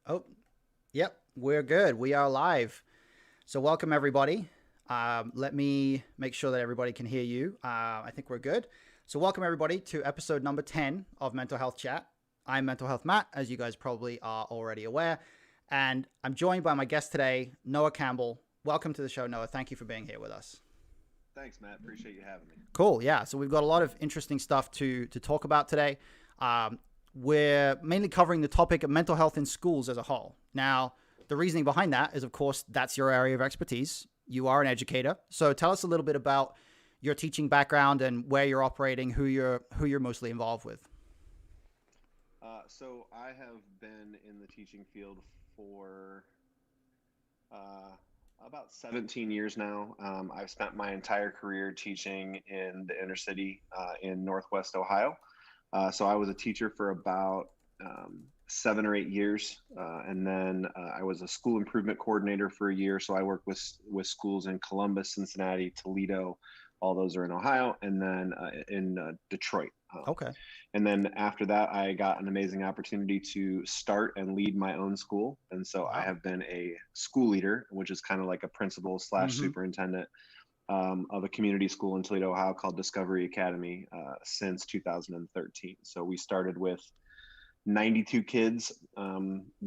Oh, yep, we're good. We are live. So, welcome everybody. Let me make sure that everybody can hear you. I think we're good. So, welcome everybody to episode number 10 of Mental Health Chat. I'm Mental Health Matt, as you guys probably are already aware. And I'm joined by my guest today, Noah Campbell. Welcome to the show, Noah. Thank you for being here with us. Thanks, Matt. Appreciate you having me. Cool. Yeah. So we've got a lot of interesting stuff to talk about today. Um, we're mainly covering the topic of mental health in schools as a whole. Now, the reasoning behind that is, of course, that's your area of expertise. You are an educator. So tell us a little bit about your teaching background and where you're operating, who you're mostly involved with. So I have been in the teaching field for uh, about 17 years now. I've spent my entire career teaching in the inner city in Northwest Ohio. So I was a teacher for about 7 or 8 years, and then I was a school improvement coordinator for a year. So I worked with schools in Columbus, Cincinnati, Toledo. All those are in Ohio, and then in Detroit. Okay. And then after that, I got an amazing opportunity to start and lead my own school. And so I Wow. have been a school leader, which is kind of like a principal slash Mm-hmm. superintendent of a community school in Toledo, Ohio called Discovery Academy since 2013. So we started with 92 kids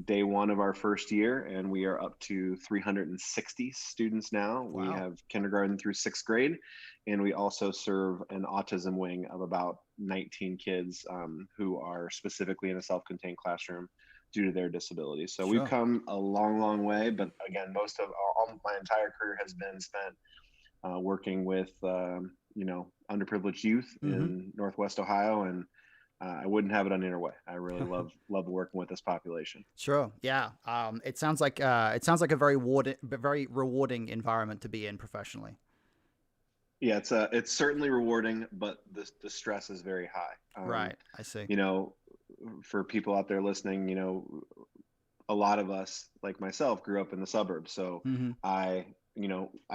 day one of our first year, and we are up to 360 students now. We Wow. have kindergarten through sixth grade, and we also serve an autism wing of about 19 kids who are specifically in a self contained classroom due to their disabilities. So we've Sure. come a long, long way, but again, most of all my entire career has been spent working with underprivileged youth Mm-hmm. in Northwest Ohio, and I wouldn't have it any other way. I really love working with this population. Sure. Yeah. It sounds like a very rewarding environment to be in professionally. Yeah, it's certainly rewarding, but the stress is very high. Right. I see. You know, for people out there listening, a lot of us, like myself, grew up in the suburbs. So Mm-hmm. I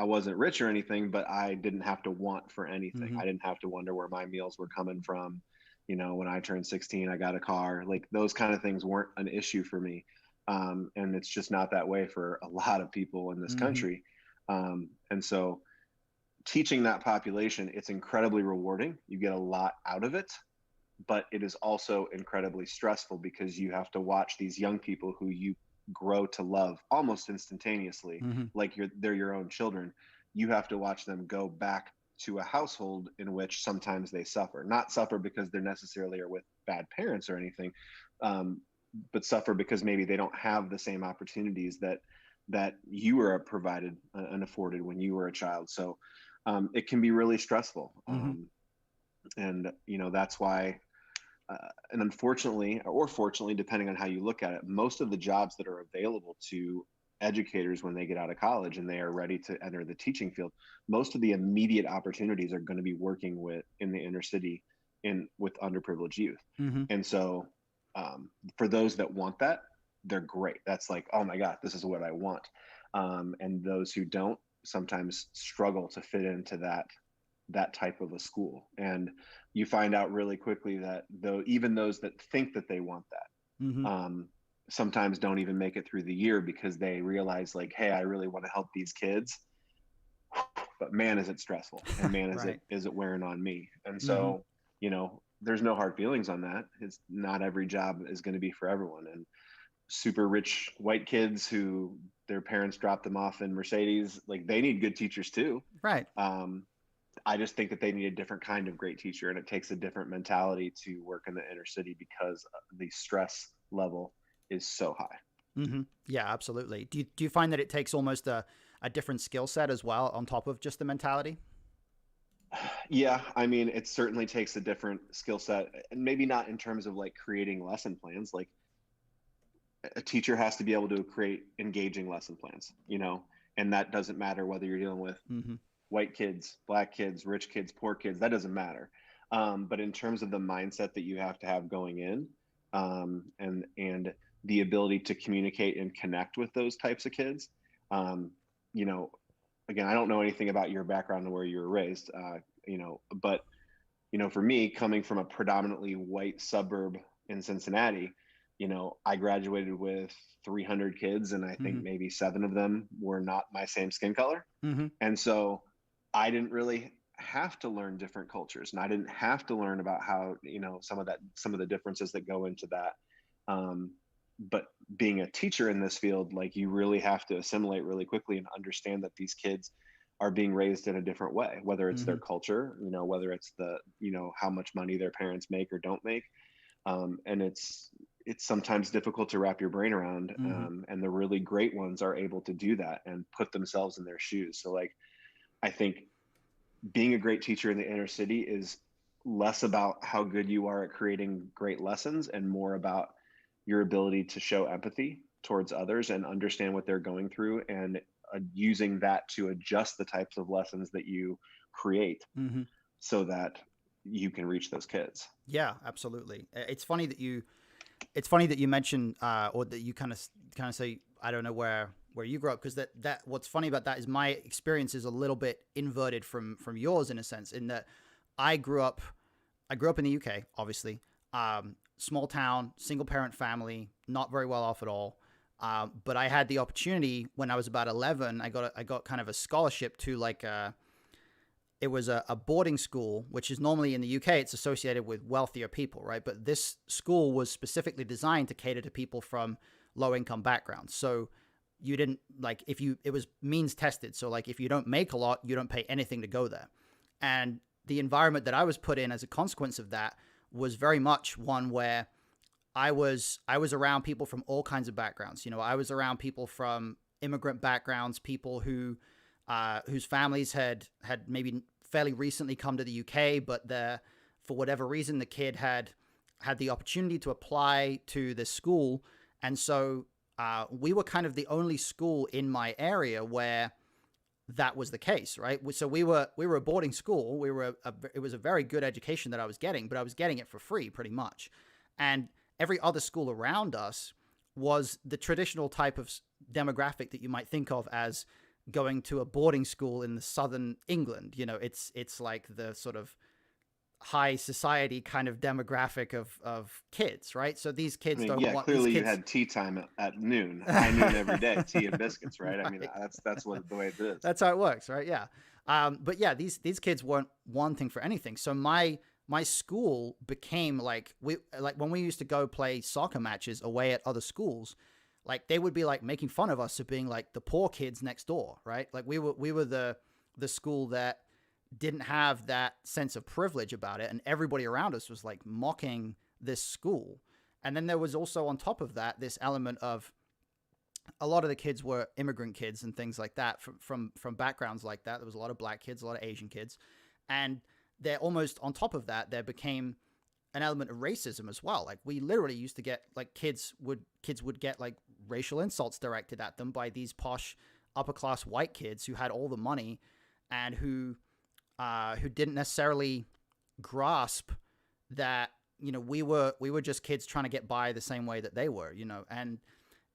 wasn't rich or anything, but I didn't have to want for anything. Mm-hmm. I didn't have to wonder where my meals were coming from. When I turned 16, I got a car. Like those kind of things weren't an issue for me. And it's just not that way for a lot of people in this Mm-hmm. country. And so teaching that population, it's incredibly rewarding. You get a lot out of it, but it is also incredibly stressful because you have to watch these young people who you grow to love almost instantaneously, Mm-hmm. like they're your own children. You have to watch them go back to a household in which sometimes they suffer, not suffer because they're necessarily are with bad parents or anything, um, but suffer because maybe they don't have the same opportunities that you were provided and afforded when you were a child. So it can be really stressful. Mm-hmm. And that's why and unfortunately, or fortunately, depending on how you look at it, most of the jobs that are available to educators when they get out of college and they are ready to enter the teaching field, most of the immediate opportunities are going to be working with in the inner city in with underprivileged youth. Mm-hmm. And so for those that want that, they're great. That's like, oh my God, this is what I want. And those who don't sometimes struggle to fit into that type of a school. And you find out really quickly that though even those that think that they want Mm-hmm. that sometimes don't even make it through the year because they realize like, hey, I really want to help these kids, but man, is it stressful, and man, is it Right. is it wearing on me. And Mm-hmm. so there's no hard feelings on that. It's not every job is going to be for everyone. And super rich white kids who their parents dropped them off in Mercedes, like they need good teachers too. Right. um, I just think that they need a different kind of great teacher, and it takes a different mentality to work in the inner city because the stress level is so high. Mm-hmm. Yeah, absolutely. Do you find that it takes almost a different skill set as well on top of just the mentality? Yeah, I mean, it certainly takes a different skill set, and maybe not in terms of like creating lesson plans. Like a teacher has to be able to create engaging lesson plans, and that doesn't matter whether you're dealing with Mm-hmm. white kids, black kids, rich kids, poor kids, that doesn't matter. But in terms of the mindset that you have to have going in, and the ability to communicate and connect with those types of kids, um, you know, again, I don't know anything about your background and where you were raised, but for me, coming from a predominantly white suburb in Cincinnati, I graduated with 300 kids, and I think Mm-hmm. maybe 7 of them were not my same skin color. Mm-hmm. And so I didn't really have to learn different cultures, and I didn't have to learn about how, some of the differences that go into that. But being a teacher in this field, like, you really have to assimilate really quickly and understand that these kids are being raised in a different way, whether it's Mm-hmm. their culture, whether it's how much money their parents make or don't make. And it's sometimes difficult to wrap your brain around. Mm-hmm. And the really great ones are able to do that and put themselves in their shoes. So, like, I think being a great teacher in the inner city is less about how good you are at creating great lessons and more about your ability to show empathy towards others and understand what they're going through, and using that to adjust the types of lessons that you create Mm-hmm. so that you can reach those kids. Yeah, absolutely. It's funny that you mentioned, or that you kind of say, I don't know where you grew up, because that what's funny about that is my experience is a little bit inverted from yours, in a sense, in that I grew up in the UK, obviously, small town, single parent family, not very well off at all. But I had the opportunity when I was about 11. I got kind of a scholarship to, like, it was a boarding school, which is normally in the UK, it's associated with wealthier people, right? But this school was specifically designed to cater to people from low income backgrounds. So you didn't, like, it was means tested. So, like, if you don't make a lot, you don't pay anything to go there. And the environment that I was put in as a consequence of that was very much one where I was around people from all kinds of backgrounds. I was around people from immigrant backgrounds, people whose families had maybe fairly recently come to the UK, but for whatever reason, the kid had the opportunity to apply to this school. And so we were kind of the only school in my area where that was the case, right? So we were a boarding school. It was a very good education that I was getting, but I was getting it for free pretty much. And every other school around us was the traditional type of demographic that you might think of as going to a boarding school in the southern England. It's like the sort of high society kind of demographic of kids, right? So these I kids mean, don't yeah, want these clearly you kids. had tea time at noon, high noon every day, tea and biscuits, right? I mean, Right. that's what the way it is. That's how it works, right? Yeah. But yeah, these kids weren't wanting for anything. So my school became like when we used to go play soccer matches away at other schools, like, they would be like making fun of us of being like the poor kids next door, right? Like, we were the school that didn't have that sense of privilege about it, and everybody around us was like mocking this school. And then there was also, on top of that, this element of a lot of the kids were immigrant kids and things like that, from backgrounds like that. There was a lot of black kids, a lot of Asian kids, and they're almost on top of that, there became an element of racism as well. Like, we literally used to get, like, kids would get, like, racial insults directed at them by these posh upper class white kids who had all the money and who didn't necessarily grasp that, we were just kids trying to get by the same way that they were, and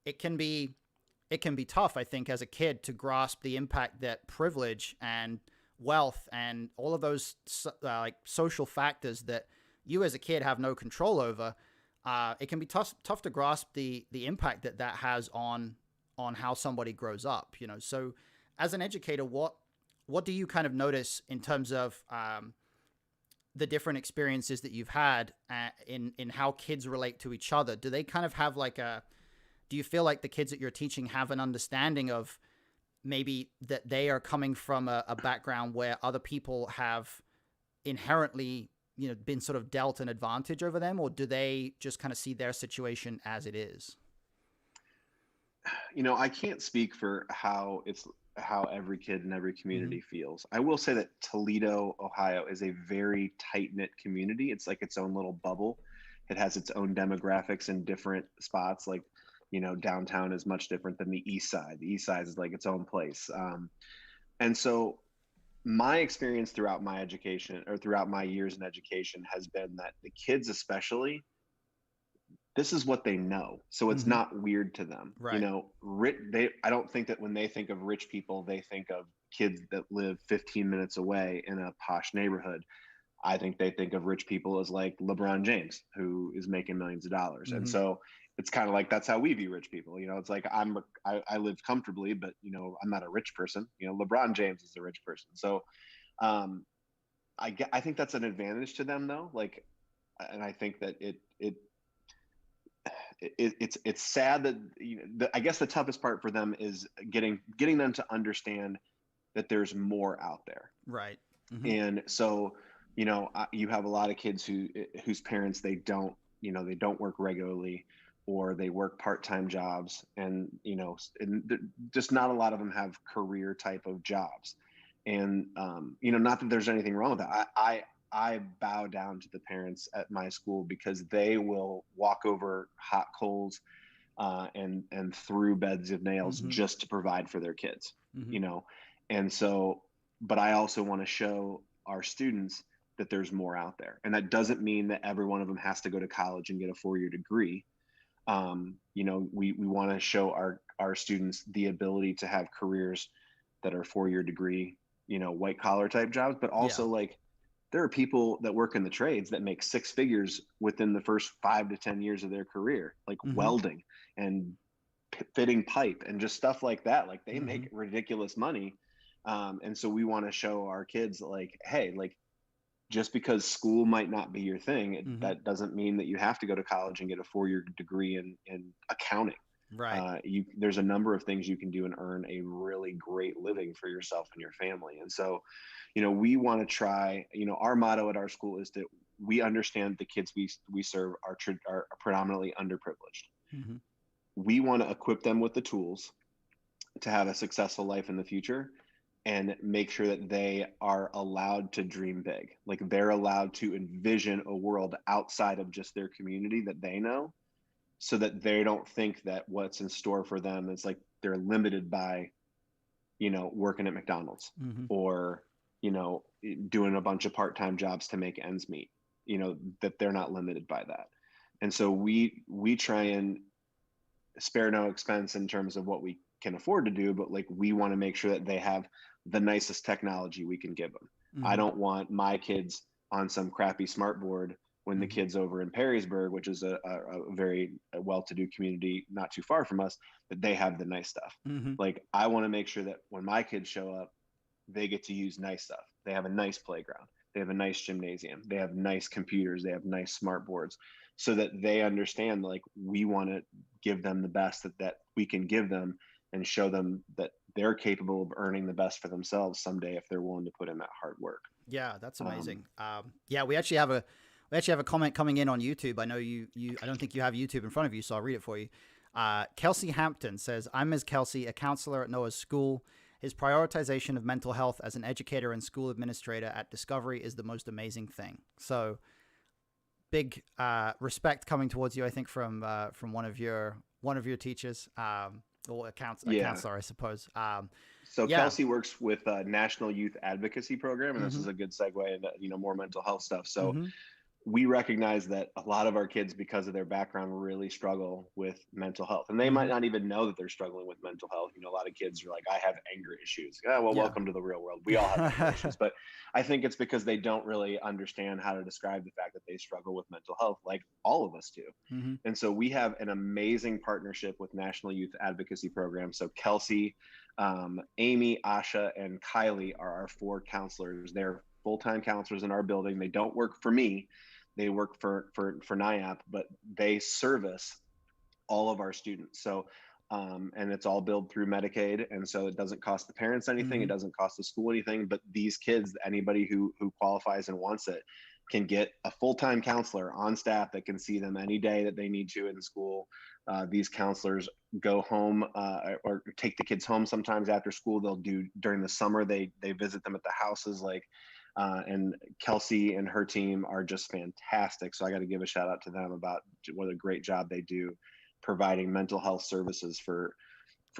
it can be tough, I think, as a kid to grasp the impact that privilege and wealth and all of those like social factors that you as a kid have no control over. It can be tough to grasp the impact that has on how somebody grows up. So as an educator, what do you kind of notice in terms of the different experiences that you've had in how kids relate to each other? Do they kind of have like do you feel like the kids that you're teaching have an understanding of maybe that they are coming from a background where other people have inherently, been sort of dealt an advantage over them, or do they just kind of see their situation as it is? I can't speak for how every kid in every Mm-hmm. community feels. I will say that Toledo, Ohio is a very tight-knit community. It's like its own little bubble. It has its own demographics in different spots. Like, downtown is much different than the east side. The east side is like its own place. And so my experience throughout my education, or throughout my years in education, has been that the kids especially, this is what they know, so it's Mm-hmm. not weird to them. Right. I don't think that when they think of rich people, they think of kids that live 15 minutes away in a posh neighborhood. I think they think of rich people as like LeBron James, who is making millions of dollars. And Mm-hmm. so it's kind of like that's how we view rich people. It's like I live comfortably, but I'm not a rich person. LeBron James is a rich person. So um, I think that's an advantage to them though. Like, and I think that it's sad that I guess the toughest part for them is getting them to understand that there's more out there. Right. Mm-hmm. And so you have a lot of kids whose parents they don't work regularly, or they work part-time jobs, and just not a lot of them have career type of jobs. And not that there's anything wrong with that. I bow down to the parents at my school because they will walk over hot coals and through beds of nails Mm-hmm. just to provide for their kids. Mm-hmm. And so, but I also want to show our students that there's more out there, and that doesn't mean that every one of them has to go to college and get a 4-year degree. We want to show our students the ability to have careers that are 4-year degree, white collar type jobs, but also like there are people that work in the trades that make 6 figures within the first 5 to 10 years of their career, like Mm-hmm. welding and fitting pipe and just stuff like that. Like they Mm-hmm. make ridiculous money. And so we want to show our kids like, hey, like just because school might not be your thing, Mm-hmm. that doesn't mean that you have to go to college and get a 4-year degree in accounting. Right. There's a number of things you can do and earn a really great living for yourself and your family. And so, we want to try, our motto at our school is that we understand the kids we serve are predominantly underprivileged. Mm-hmm. We want to equip them with the tools to have a successful life in the future, and make sure that they are allowed to dream big. Like they're allowed to envision a world outside of just their community that they know, so that they don't think that what's in store for them is like they're limited by, working at McDonald's, Mm-hmm. or, doing a bunch of part-time jobs to make ends meet, that they're not limited by that. And so we try and spare no expense in terms of what we can afford to do, but like we want to make sure that they have the nicest technology we can give them. Mm-hmm. I don't want my kids on some crappy smart board when the kids over in Perrysburg, which is a very well-to-do community not too far from us, that they have the nice stuff. Mm-hmm. Like I want to make sure that when my kids show up, they get to use nice stuff. They have a nice playground. They have a nice gymnasium. They have nice computers. They have nice smart boards, so that they understand like we want to give them the best that we can give them, and show them that they're capable of earning the best for themselves someday if they're willing to put in that hard work. Yeah, that's amazing. Yeah, we actually have a comment coming in on YouTube. I know you I don't think you have YouTube in front of you, so I'll read it for you. Kelsey Hampton says, I'm Ms. Kelsey, a counselor at Noah's school. His prioritization of mental health as an educator and school administrator at Discovery is the most amazing thing. So big respect coming towards you, I think, from one of your teachers, or a counselor, I suppose. So Kelsey works with a National Youth Advocacy Program, and this is a good segue into more mental health stuff. So we recognize that a lot of our kids, because of their background, really struggle with mental health, and they might not even know that they're struggling with mental health. A lot of kids are like, I have anger issues. Welcome to the real world. We all have anger issues, but I think it's because they don't really understand how to describe the fact that they struggle with mental health, like all of us do. And so we have an amazing partnership with National Youth Advocacy Program. So Kelsey, Amy, Asha, and Kylie are our 4 counselors. They're full-time counselors in our building. They don't work for me. They work for NIAP, but they service all of our students. So, and it's all billed through Medicaid. And so it doesn't cost the parents anything. It doesn't cost the school anything, but these kids, anybody who qualifies and wants it, can get a full-time counselor on staff that can see them any day that they need to in school. These counselors go home or take the kids home sometimes after school. They'll do during the summer. They visit them at the houses, and Kelsey and her team are just fantastic. So I got to give a shout out to them about what a great job they do providing mental health services for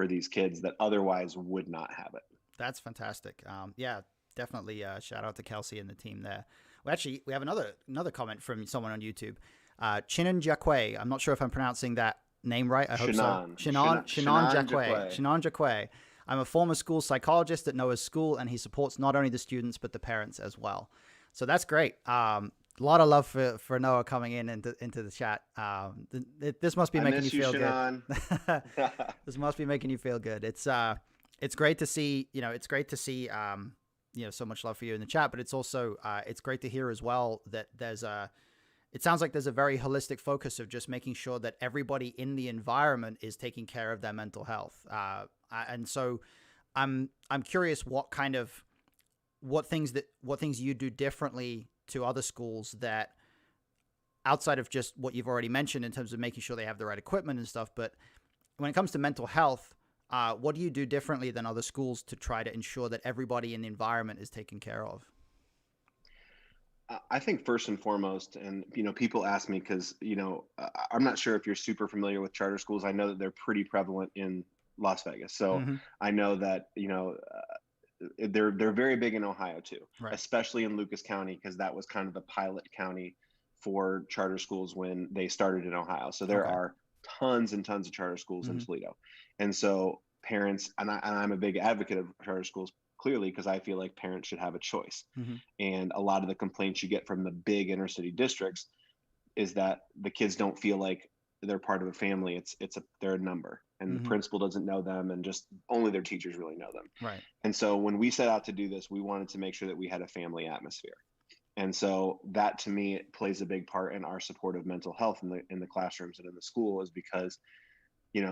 these kids that otherwise would not have it. That's fantastic. Yeah, definitely shout out to Kelsey and the team there. We have another comment from someone on YouTube. Chinan Jacque. I'm not sure if I'm pronouncing that name right. I hope so. Shinan Jacque. Shinan Jacque. I'm a former school psychologist at Noah's school, and he supports not only the students, but the parents as well. So that's great. A lot of love for Noah coming into the chat. This must be I making miss you you, feel good. Shannon. This must be making you feel good. It's great to see, so much love for you in the chat, but it's also, it's great to hear as well that it sounds like there's a very holistic focus of just making sure that everybody in the environment is taking care of their mental health. And so I'm curious what things you do differently to other schools, that outside of just what you've already mentioned in terms of making sure they have the right equipment and stuff. But when it comes to mental health, what do you do differently than other schools to try to ensure that everybody in the environment is taken care of? I think first and foremost, and people ask me because I'm not sure if you're super familiar with charter schools. I know that they're pretty prevalent in Las Vegas, so Mm-hmm. I know that they're very big in Ohio too, Right. especially in Lucas County, because that was kind of the pilot county for charter schools when they started in Ohio. So there Okay. are tons and tons of charter schools in Mm-hmm. Toledo, and so parents, and I'm a big advocate of charter schools, clearly, because I feel like parents should have a choice. Mm-hmm. And a lot of the complaints you get from the big inner city districts is that the kids don't feel like they're part of a family. They're a number, and the Mm-hmm. principal doesn't know them, and just only their teachers really know them. Right. And so when we set out to do this, we wanted to make sure that we had a family atmosphere. And so that, to me, plays a big part in our support of mental health in the classrooms and in the school, is because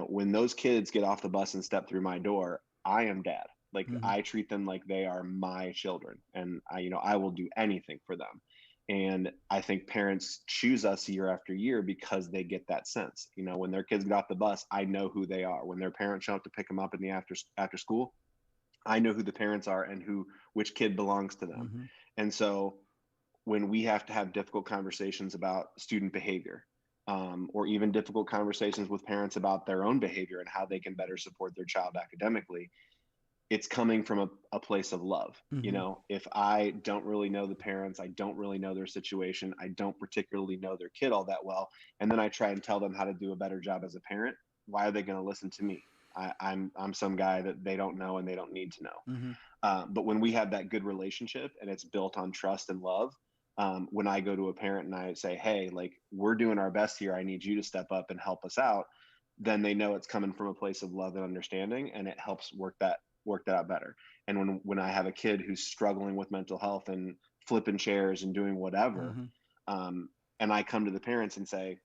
when those kids get off the bus and step through my door, I am dad. Like, Mm-hmm. I treat them like they are my children, and I will do anything for them. And I think parents choose us year after year because they get that sense. When their kids get off the bus, I know who they are. When their parents show up to pick them up in the after school, I know who the parents are and which kid belongs to them. Mm-hmm. And so when we have to have difficult conversations about student behavior, or even difficult conversations with parents about their own behavior and how they can better support their child academically, it's coming from a place of love. Mm-hmm. If I don't really know the parents, I don't really know their situation, I don't particularly know their kid all that well, and then I try and tell them how to do a better job as a parent, why are they going to listen to me? I'm some guy that they don't know and they don't need to know. Mm-hmm. But when we have that good relationship and it's built on trust and love, when I go to a parent and I say, hey, like, we're doing our best here, I need you to step up and help us out, then they know it's coming from a place of love and understanding, and it helps work that out better. And when I have a kid who's struggling with mental health and flipping chairs and doing whatever, Mm-hmm. and I come to the parents and say,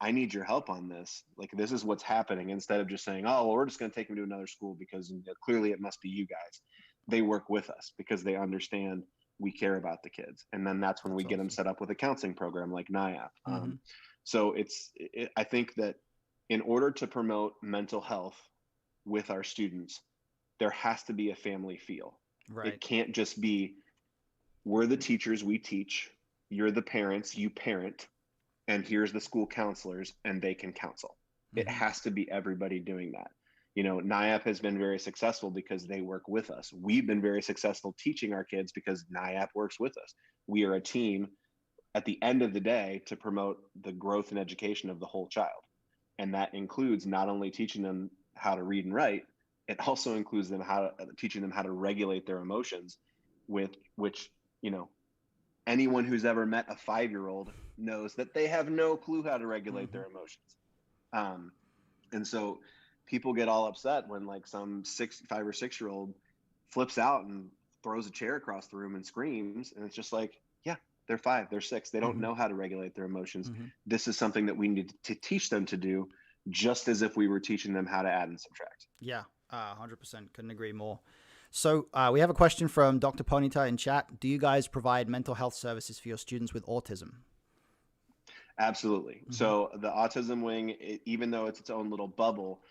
I need your help on this. Like, this is what's happening. Instead of just saying, oh, well, we're just going to take him to another school because clearly it must be you guys. They work with us because they understand we care about the kids. And then that's when That's we get them awesome. set up with a counseling program like NIAP. Mm-hmm. So I think that in order to promote mental health with our students, there has to be a family feel. Right. It can't just be, we're the teachers, we teach, you're the parents, you parent, and here's the school counselors and they can counsel. It Mm-hmm. has to be everybody doing that. NIAP has been very successful because they work with us. We've been very successful teaching our kids because NIAP works with us. We are a team at the end of the day to promote the growth and education of the whole child. And that includes not only teaching them how to read and write, it also includes teaching them how to regulate their emotions, with which, anyone who's ever met a 5-year-old knows that they have no clue how to regulate Mm-hmm. their emotions. And so people get all upset when, like, some 5 or 6-year-old flips out and throws a chair across the room and screams. And it's just like, yeah, they're 5, they're 6. They don't Mm-hmm. know how to regulate their emotions. Mm-hmm. This is something that we need to teach them to do, just as if we were teaching them how to add and subtract. Yeah, 100%. Couldn't agree more. So we have a question from Dr. Ponyta in chat. Do you guys provide mental health services for your students with autism? Absolutely. Mm-hmm. So the autism wing, even though it's its own little bubble,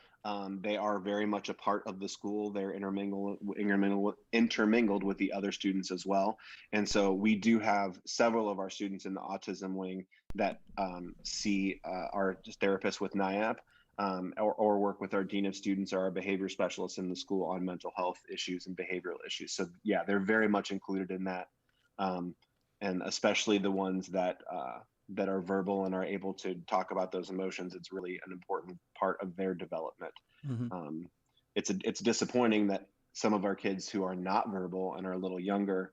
they are very much a part of the school. They're intermingled with the other students as well. And so we do have several of our students in the autism wing that see our therapists with NIAP, or work with our dean of students or our behavior specialists in the school on mental health issues and behavioral issues. So yeah, they're very much included in that. And especially the ones that are verbal and are able to talk about those emotions, it's really an important part of their development. Mm-hmm. It's disappointing that some of our kids who are not verbal and are a little younger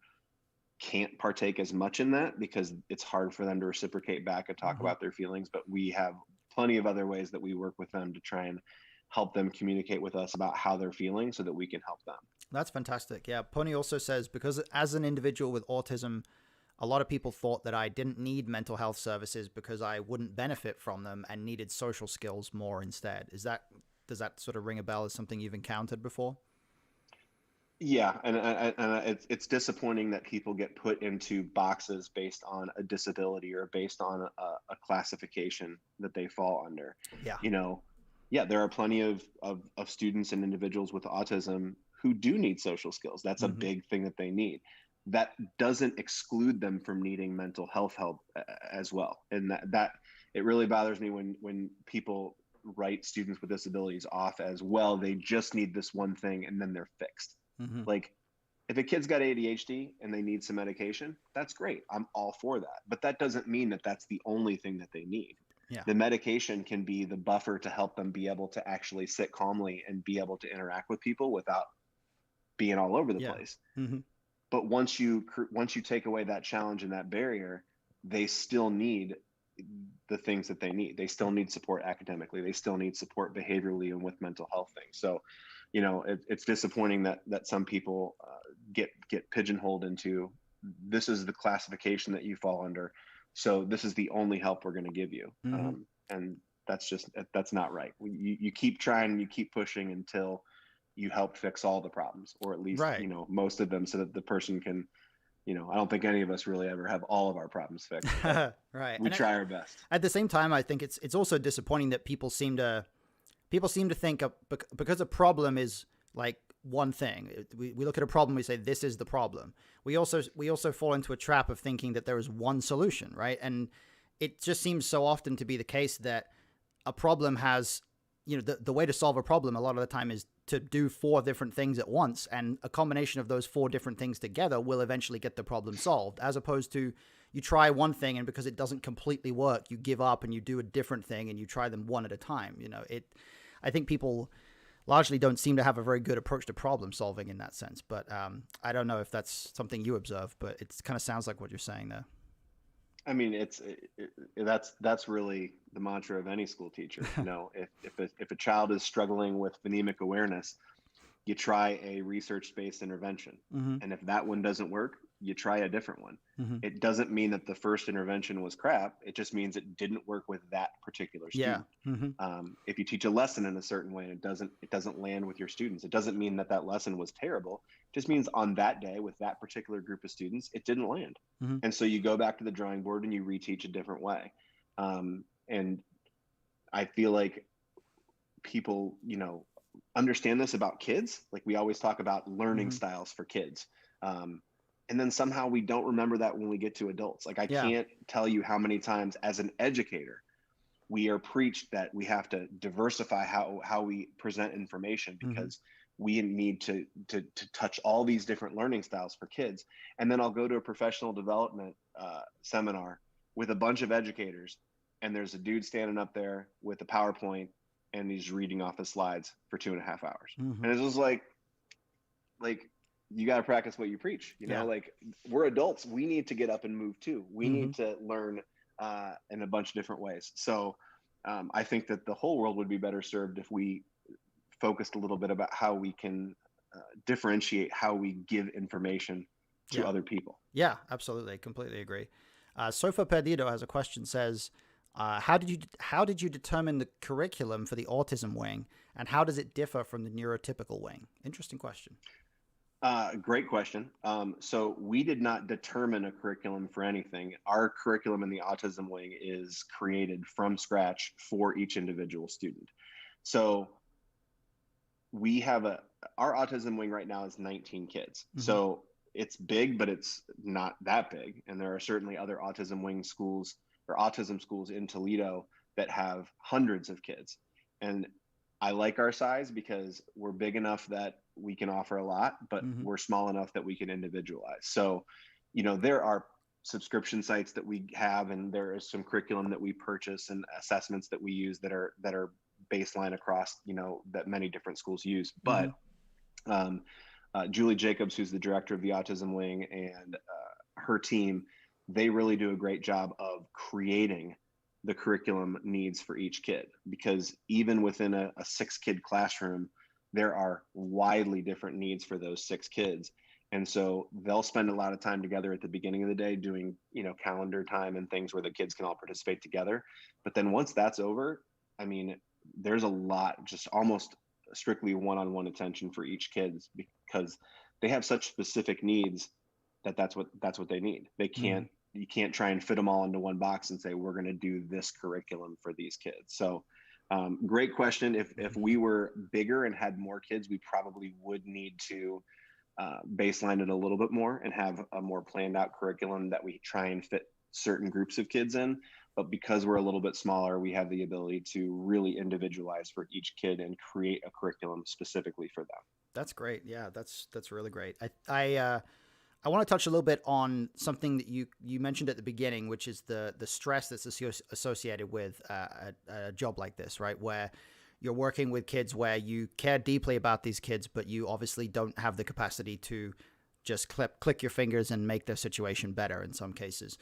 can't partake as much in that because it's hard for them to reciprocate back and talk Hmm. about their feelings. But we have plenty of other ways that we work with them to try and help them communicate with us about how they're feeling so that we can help them. That's fantastic. Yeah. Pony also says, because as an individual with autism, a lot of people thought that I didn't need mental health services because I wouldn't benefit from them and needed social skills more instead. Does that sort of ring a bell as something you've encountered before? Yeah, and it's disappointing that people get put into boxes based on a disability or based on a classification that they fall under. Yeah. You know, yeah, there are plenty of students and individuals with autism who do need social skills. That's a Hmm. big thing that they need. That doesn't exclude them from needing mental health help as well. And that it really bothers me when people write students with disabilities off as, well, they just need this one thing and then they're fixed. Hmm. Like, if a kid's got ADHD and they need some medication, that's great. I'm all for that. But that doesn't mean that that's the only thing that they need. Yeah. The medication can be the buffer to help them be able to actually sit calmly and be able to interact with people without being all over the Yeah. place. Hmm. But once you take away that challenge and that barrier, they still need the things that they need. They still need support academically. They still need support behaviorally and with mental health things. So, it's disappointing that some people get pigeonholed into, this is the classification that you fall under, so this is the only help we're going to give you. Hmm. And that's not right. You keep trying, you keep pushing until you help fix all the problems, or at least Right. most of them, so that the person can. I don't think any of us really ever have all of our problems fixed, but Right. we And try our best. at the same time, I think it's also disappointing that people seem to think because a problem is like one thing. We look at a problem, we say this is the problem. We also fall into a trap of thinking that there is one solution, right? And it just seems so often to be the case that a problem has, the way to solve a problem a lot of the time is to do four different things at once, and a combination of those four different things together will eventually get the problem solved, as opposed to you try one thing and because it doesn't completely work, you give up and you do a different thing and you try them one at a time. I think people largely don't seem to have a very good approach to problem solving in that sense. But I don't know if that's something you observe, but it kind of sounds like what you're saying there. I mean, that's really the mantra of any school teacher. If a child is struggling with phonemic awareness, you try a research-based intervention. Mm-hmm. And if that one doesn't work, you try a different one. Mm-hmm. It doesn't mean that the first intervention was crap. It just means it didn't work with that particular Yeah. student. Mm-hmm. If you teach a lesson in a certain way and it doesn't land with your students, it doesn't mean that lesson was terrible. It just means on that day with that particular group of students, it didn't land. Mm-hmm. And so you go back to the drawing board and you reteach a different way. And I feel like people, understand this about kids. Like, we always talk about learning Mm-hmm. styles for kids. And then somehow we don't remember that when we get to adults. Like, I Yeah. can't tell you how many times as an educator, we are preached that we have to diversify how we present information, Mm-hmm. because we need to touch all these different learning styles for kids. And then I'll go to a professional development seminar with a bunch of educators, and there's a dude standing up there with a PowerPoint, and he's reading off his slides for 2.5 hours. Mm-hmm. And it's just like you got to practice what you preach. Yeah. Like, we're adults, we need to get up and move too. We Mm-hmm. need to learn in a bunch of different ways. So I think that the whole world would be better served if we focused a little bit about how we can differentiate how we give information to Yeah. other people. Yeah, absolutely. Completely agree. Sofa Perdido has a question, says, how did you determine the curriculum for the autism wing, and how does it differ from the neurotypical wing? Interesting question. Great question. So we did not determine a curriculum for anything. Our curriculum in the autism wing is created from scratch for each individual student. So we have our autism wing right now is 19 kids. Mm-hmm. So it's big, but it's not that big. And there are certainly other autism wing schools or autism schools in Toledo that have hundreds of kids. And I like our size because we're big enough that we can offer a lot, but Mm-hmm. we're small enough that we can individualize. So, there are subscription sites that we have, and there is some curriculum that we purchase and assessments that we use that are baseline across, that many different schools use. But Julie Jacobs, who's the director of the autism wing, and her team, they really do a great job of creating the curriculum needs for each kid, because even within a 6 kid classroom, there are widely different needs for those 6 kids. And so they'll spend a lot of time together at the beginning of the day doing, calendar time and things where the kids can all participate together. But then once that's over, I mean, there's a lot, just almost strictly one-on-one attention for each kid, because they have such specific needs that's what they need. They can't, you can't try and fit them all into one box and say, we're going to do this curriculum for these kids. So great question. If we were bigger and had more kids, we probably would need to baseline it a little bit more and have a more planned out curriculum that we try and fit certain groups of kids in. But because we're a little bit smaller, we have the ability to really individualize for each kid and create a curriculum specifically for them. That's great. Yeah, that's really great. I want to touch a little bit on something that you mentioned at the beginning, which is the stress that's associated with a job like this, right? Where you're working with kids where you care deeply about these kids, but you obviously don't have the capacity to just click your fingers and make their situation better in some cases.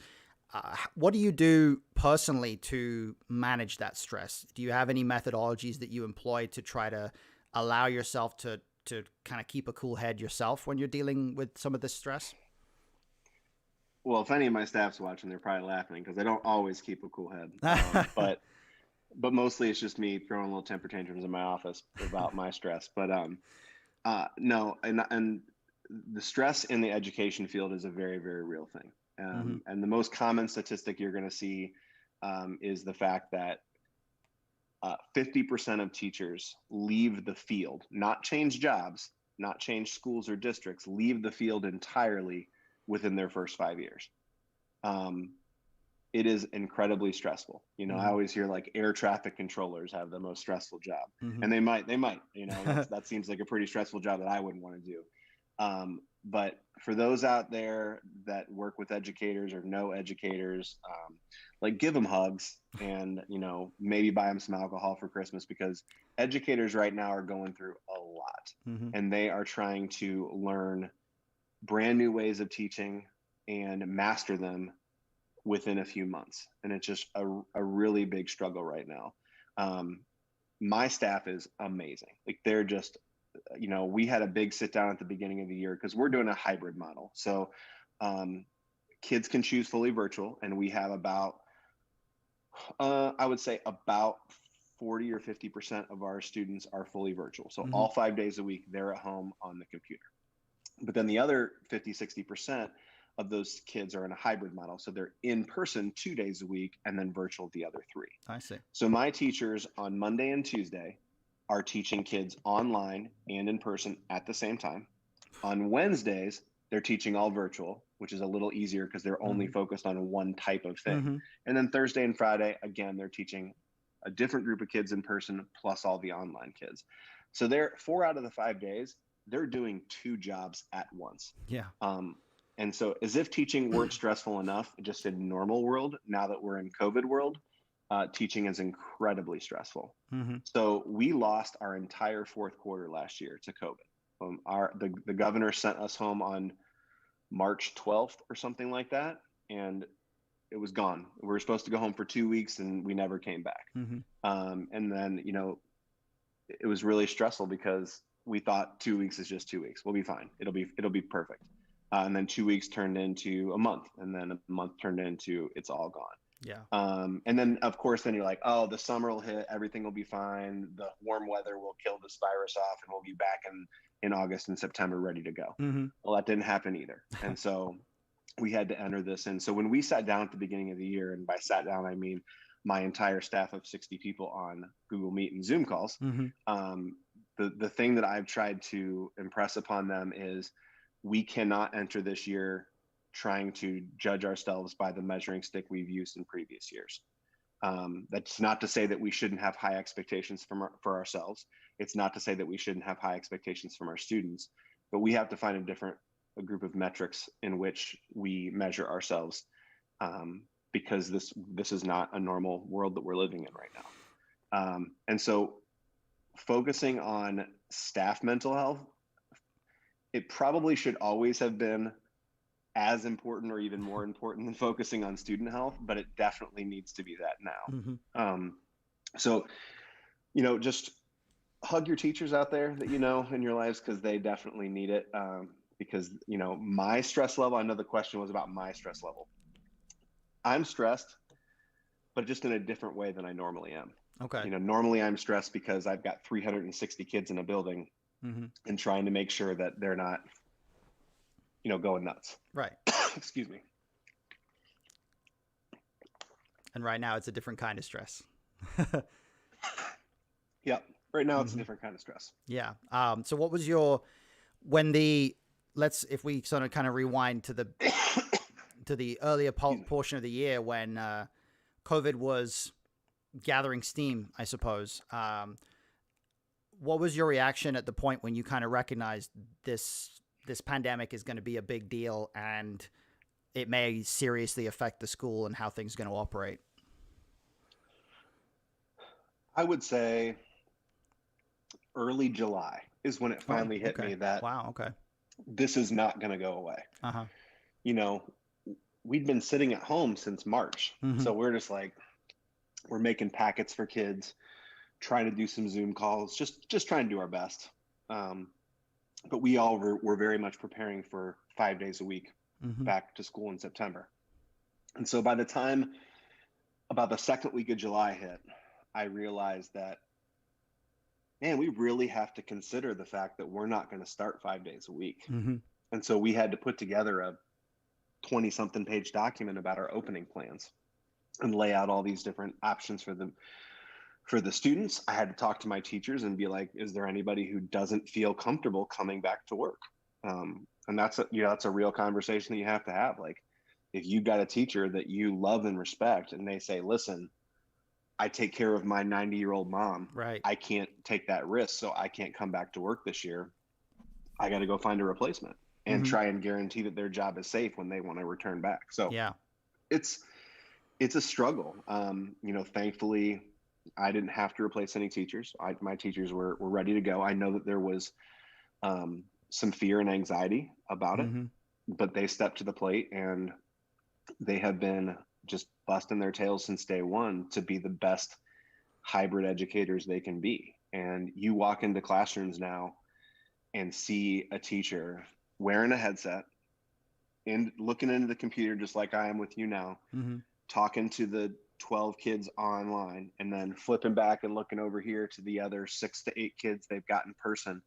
What do you do personally to manage that stress? Do you have any methodologies that you employ to try to allow yourself to kind of keep a cool head yourself when you're dealing with some of this stress? Well, if any of my staff's watching, they're probably laughing because I don't always keep a cool head. But mostly it's just me throwing little temper tantrums in my office about my stress. But no, and the stress in the education field is a very, very real thing. And the most common statistic you're going to see is the fact that 50% of teachers leave the field, not change jobs, not change schools or districts, leave the field entirely within their first 5 years. It is incredibly stressful. I always hear like air traffic controllers have the most stressful job, and they might, that seems like a pretty stressful job that I wouldn't want to do. But for those out there that work with educators or know educators, like give them hugs and, maybe buy them some alcohol for Christmas, because educators right now are going through a lot and they are trying to learn brand new ways of teaching and master them within a few months. And it's just a really big struggle right now. My staff is amazing. Like they're just, we had a big sit down at the beginning of the year because we're doing a hybrid model. So kids can choose fully virtual, and we have about, I would say about 40 or 50% of our students are fully virtual. So all 5 days a week, they're at home on the computer. But then the other 50, 60% of those kids are in a hybrid model. So they're in person 2 days a week and then virtual the other 3. I see. So my teachers on Monday and Tuesday are teaching kids online and in person at the same time. On Wednesdays, they're teaching all virtual, which is a little easier because they're only focused on one type of thing. And then Thursday and Friday, again, they're teaching a different group of kids in person plus all the online kids. So they're 4 out of the 5 days, they're doing 2 jobs at once. Yeah. And so as if teaching weren't stressful enough just in normal world, now that we're in COVID world, teaching is incredibly stressful. So we lost our entire fourth quarter last year to COVID. The governor sent us home on March 12th or something like that, and it was gone. We were supposed to go home for 2 weeks, and we never came back. And then, it was really stressful because we thought 2 weeks is just 2 weeks. We'll be fine. It'll be perfect. And then 2 weeks turned into a month, and then a month turned into it's all gone. Yeah. And then of course, then you're like, oh, the summer will hit, everything will be fine. The warm weather will kill this virus off, and we'll be back in August and September ready to go. Well, that didn't happen either. And so we had to enter this. And so when we sat down at the beginning of the year, and by sat down, I mean my entire staff of 60 people on Google Meet and Zoom calls, the thing that I've tried to impress upon them is we cannot enter this year trying to judge ourselves by the measuring stick we've used in previous years. That's not to say that we shouldn't have high expectations for ourselves. It's not to say that we shouldn't have high expectations from our students, but we have to find a group of metrics in which we measure ourselves, because this is not a normal world that we're living in right now. And so focusing on staff mental health, it probably should always have been as important or even more important than focusing on student health, but it definitely needs to be that Mm-hmm. now. So, just hug your teachers out there that in your lives, because they definitely need it. Because, my stress level, I know the question was about my stress level. I'm stressed, but just in a different way than I normally am. Okay. Normally I'm stressed because I've got 360 kids in a building Mm-hmm. and trying to make sure that they're not, going nuts. Right. Excuse me. And right now it's a different kind of stress. Yep. Right now it's a Mm-hmm. different kind of stress. Yeah. So what was if we sort of kind of rewind to the earlier portion of the year when COVID was gathering steam, I suppose. What was your reaction at the point when you kind of recognized this pandemic is going to be a big deal and it may seriously affect the school and how things are going to operate? I would say early July is when it Oh, finally hit okay. me that Wow. Okay. this is not going to go away. Uh-huh. You know, we'd been sitting at home since March. Mm-hmm. So we're just like, we're making packets for kids, trying to do some Zoom calls, just trying to do our best. But we all were very much preparing for 5 days a week Mm-hmm. back to school in September. And so by the time about the second week of July hit, I realized that, man, we really have to consider the fact that we're not going to start 5 days a week. Mm-hmm. And so we had to put together a 20 something page document about our opening plans and lay out all these different options for them. For the students, I had to talk to my teachers and be like, is there anybody who doesn't feel comfortable coming back to work? And that's a real conversation that you have to have. Like, if you got a teacher that you love and respect and they say, listen, I take care of my 90-year-old mom. Right. I can't take that risk, so I can't come back to work this year. I got to go find a replacement and Mm-hmm. try and guarantee that their job is safe when they want to return back. So Yeah. it's a struggle. Thankfully, I didn't have to replace any teachers. My teachers were ready to go. I know that there was some fear and anxiety about it, Mm-hmm. but they stepped to the plate and they have been just busting their tails since day one to be the best hybrid educators they can be. And you walk into classrooms now and see a teacher wearing a headset and looking into the computer just like I am with you now, Mm-hmm. talking to the 12 kids online and then flipping back and looking over here to the other 6 to 8 kids they've got in person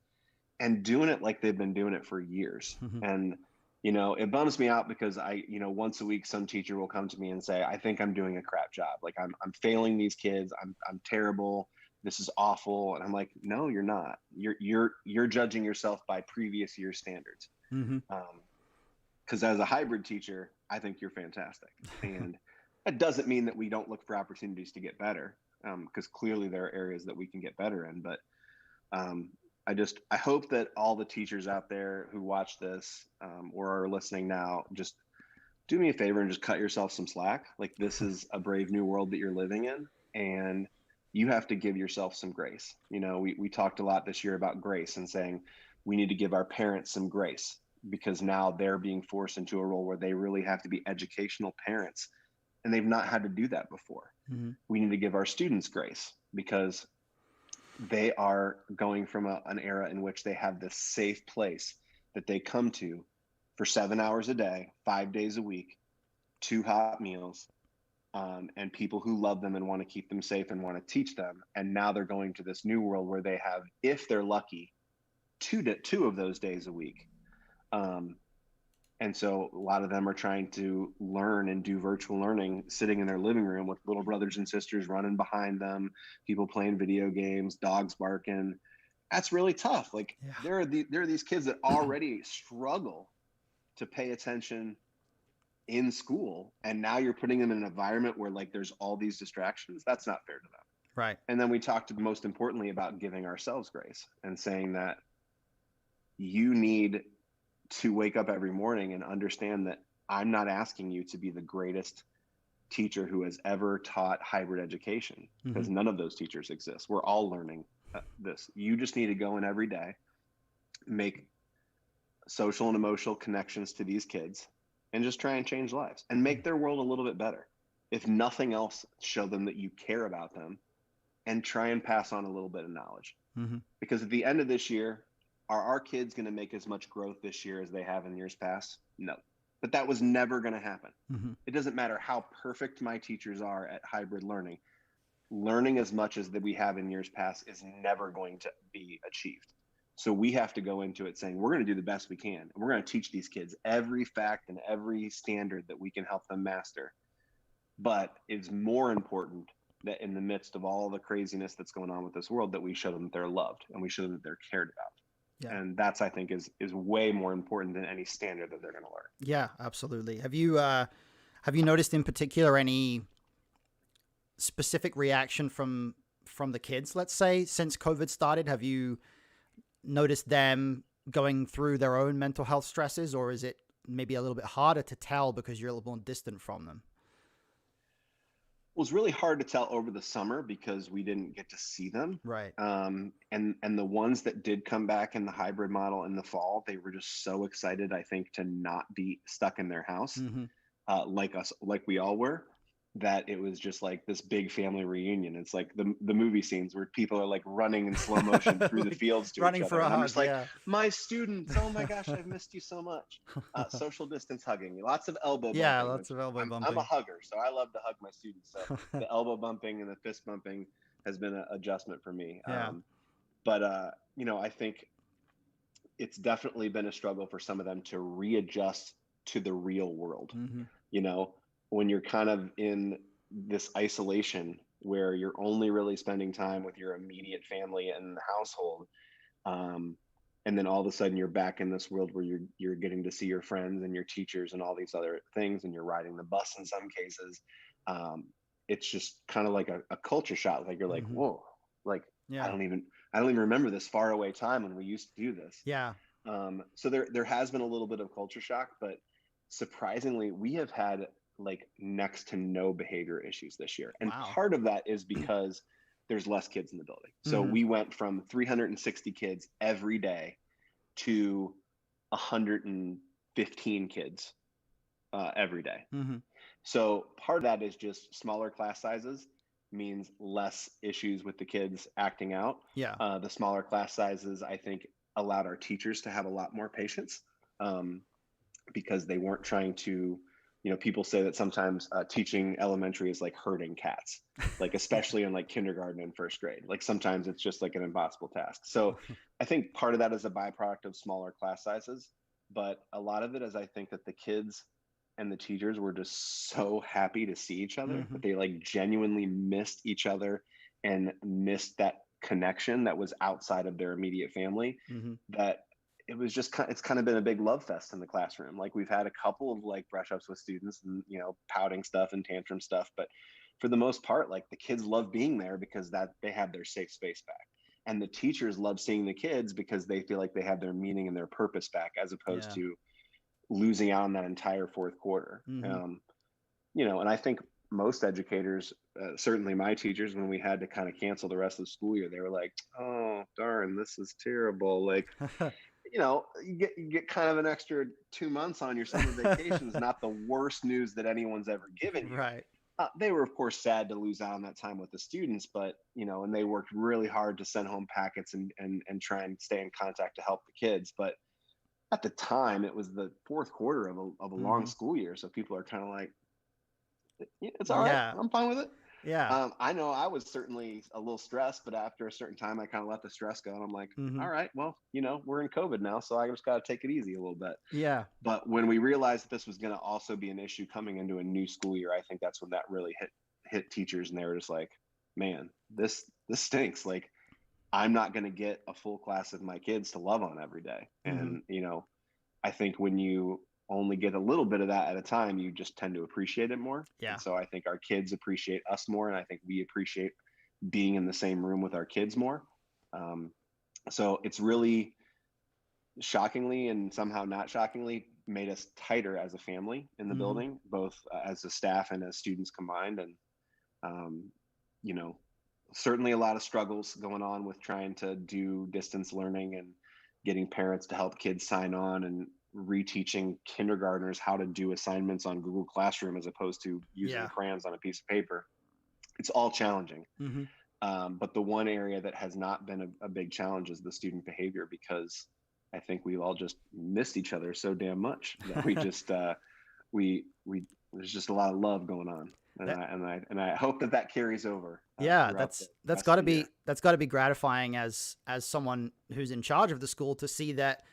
and doing it like they've been doing it for years. Mm-hmm. And it bums me out because once a week some teacher will come to me and say, I think I'm doing a crap job. Like I'm failing these kids. I'm terrible. This is awful. And I'm like, no, you're not. You're judging yourself by previous year standards. Mm-hmm. Because as a hybrid teacher, I think you're fantastic. And that doesn't mean that we don't look for opportunities to get better, because clearly there are areas that we can get better in. But I hope that all the teachers out there who watch this or are listening now, just do me a favor and just cut yourself some slack. Like, this is a brave new world that you're living in, and you have to give yourself some grace. We talked a lot this year about grace and saying we need to give our parents some grace because now they're being forced into a role where they really have to be educational parents, and they've not had to do that before. Mm-hmm. We need to give our students grace because they are going from an era in which they have this safe place that they come to for 7 hours a day, 5 days a week, 2 hot meals, and people who love them and want to keep them safe and want to teach them. And now they're going to this new world where they have, if they're lucky, two of those days a week. And so a lot of them are trying to learn and do virtual learning sitting in their living room with little brothers and sisters running behind them, people playing video games, dogs barking. That's really tough. Like, Yeah. there are these kids that already struggle to pay attention in school, and now you're putting them in an environment where, like, there's all these distractions. That's not fair to them. Right. And then we talked most importantly about giving ourselves grace and saying that you need to wake up every morning and understand that I'm not asking you to be the greatest teacher who has ever taught hybrid education, because Mm-hmm. none of those teachers exist. We're all learning this. You just need to go in every day, make social and emotional connections to these kids, and just try and change lives and make their world a little bit better. If nothing else, show them that you care about them and try and pass on a little bit of knowledge. Mm-hmm. Because at the end of this year, are our kids going to make as much growth this year as they have in years past? No. But that was never going to happen. Mm-hmm. It doesn't matter how perfect my teachers are at hybrid learning. Learning as much as that we have in years past is never going to be achieved. So we have to go into it saying, we're going to do the best we can. And we're going to teach these kids every fact and every standard that we can help them master. But it's more important that in the midst of all the craziness that's going on with this world, that we show them that they're loved and we show them that they're cared about. Yeah. And that's, I think, is way more important than any standard that they're going to learn. Yeah, absolutely. Have you noticed in particular any specific reaction from the kids, let's say, since COVID started? Have you noticed them going through their own mental health stresses, or is it maybe a little bit harder to tell because you're a little more distant from them? It was really hard to tell over the summer because we didn't get to see them. Right. And the ones that did come back in the hybrid model in the fall, they were just so excited, I think, to not be stuck in their house, Mm-hmm. like we all were, that it was just like this big family reunion. It's like the movie scenes where people are like running in slow motion through the Like fields to running each for other. a And I'm hug, just like, yeah. my students, oh my gosh, I've missed you so much. Social distance hugging, lots of elbow bumping. Yeah, lots of elbow I'm a bumping. hugger, so I love to hug my students. So the elbow bumping and the fist bumping has been an adjustment for me. Yeah. But I think it's definitely been a struggle for some of them to readjust to the real world. Mm-hmm. You know, when you're kind of in this isolation where you're only really spending time with your immediate family and the household, um, and then all of a sudden you're back in this world where you're getting to see your friends and your teachers and all these other things, and you're riding the bus in some cases. It's just kind of like a culture shock. Like you're like, Mm-hmm. whoa, like I Yeah. don't even remember this far away time when we used to do this. Yeah. So there has been a little bit of culture shock, but surprisingly, we have had like next to no behavior issues this year. And Wow. part of that is because there's less kids in the building. So Mm-hmm. we went from 360 kids every day to 115 kids every day. Mm-hmm. So part of that is just smaller class sizes means less issues with the kids acting out. Yeah. The smaller class sizes, I think, allowed our teachers to have a lot more patience, because they weren't trying to, people say that sometimes teaching elementary is like herding cats, like especially in like kindergarten and first grade. Like sometimes it's just like an impossible task. So I think part of that is a byproduct of smaller class sizes, but a lot of it is I think that the kids and the teachers were just so happy to see each other Mm-hmm. that they like genuinely missed each other and missed that connection that was outside of their immediate family. Mm-hmm. That it was just it's kind of been a big love fest in the classroom. Like we've had a couple of like brush ups with students and pouting stuff and tantrum stuff, but for the most part, like the kids love being there because that they have their safe space back, and the teachers love seeing the kids because they feel like they have their meaning and their purpose back, as opposed Yeah. to losing out on that entire fourth quarter. Mm-hmm. And I think most educators, certainly my teachers, when we had to kind of cancel the rest of the school year, they were like, oh darn, this is terrible. Like, you get kind of an extra 2 months on your summer vacation is not the worst news that anyone's ever given you. Right. They were of course sad to lose out on that time with the students, but and they worked really hard to send home packets and try and stay in contact to help the kids. But at the time, it was the fourth quarter of a long Mm-hmm. school year, so people are kind of like, yeah, it's all right, Yeah. I'm fine with it. Yeah. I know I was certainly a little stressed, but after a certain time, I kind of let the stress go, and I'm like, Mm-hmm. all right, well, we're in COVID now, so I just got to take it easy a little bit. Yeah. But when we realized that this was going to also be an issue coming into a new school year, I think that's when that really hit teachers, and they were just like, man, this stinks. Like, I'm not going to get a full class of my kids to love on every day. Mm-hmm. And I think when you only get a little bit of that at a time, you just tend to appreciate it more. Yeah. And so I think our kids appreciate us more, and I think we appreciate being in the same room with our kids more. So it's really shockingly and somehow not shockingly made us tighter as a family in the Mm-hmm. building, both as a staff and as students combined. And certainly a lot of struggles going on with trying to do distance learning and getting parents to help kids sign on. And reteaching kindergartners how to do assignments on Google Classroom as opposed to using Yeah. crayons on a piece of paper. It's all challenging. Hmm. But the one area that has not been a big challenge is the student behavior, because I think we've all just missed each other so damn much that we just we there's just a lot of love going on, That, and I hope that carries over yeah, throughout the that's rest got of to the year. be gratifying as someone who's in charge of the school, to see that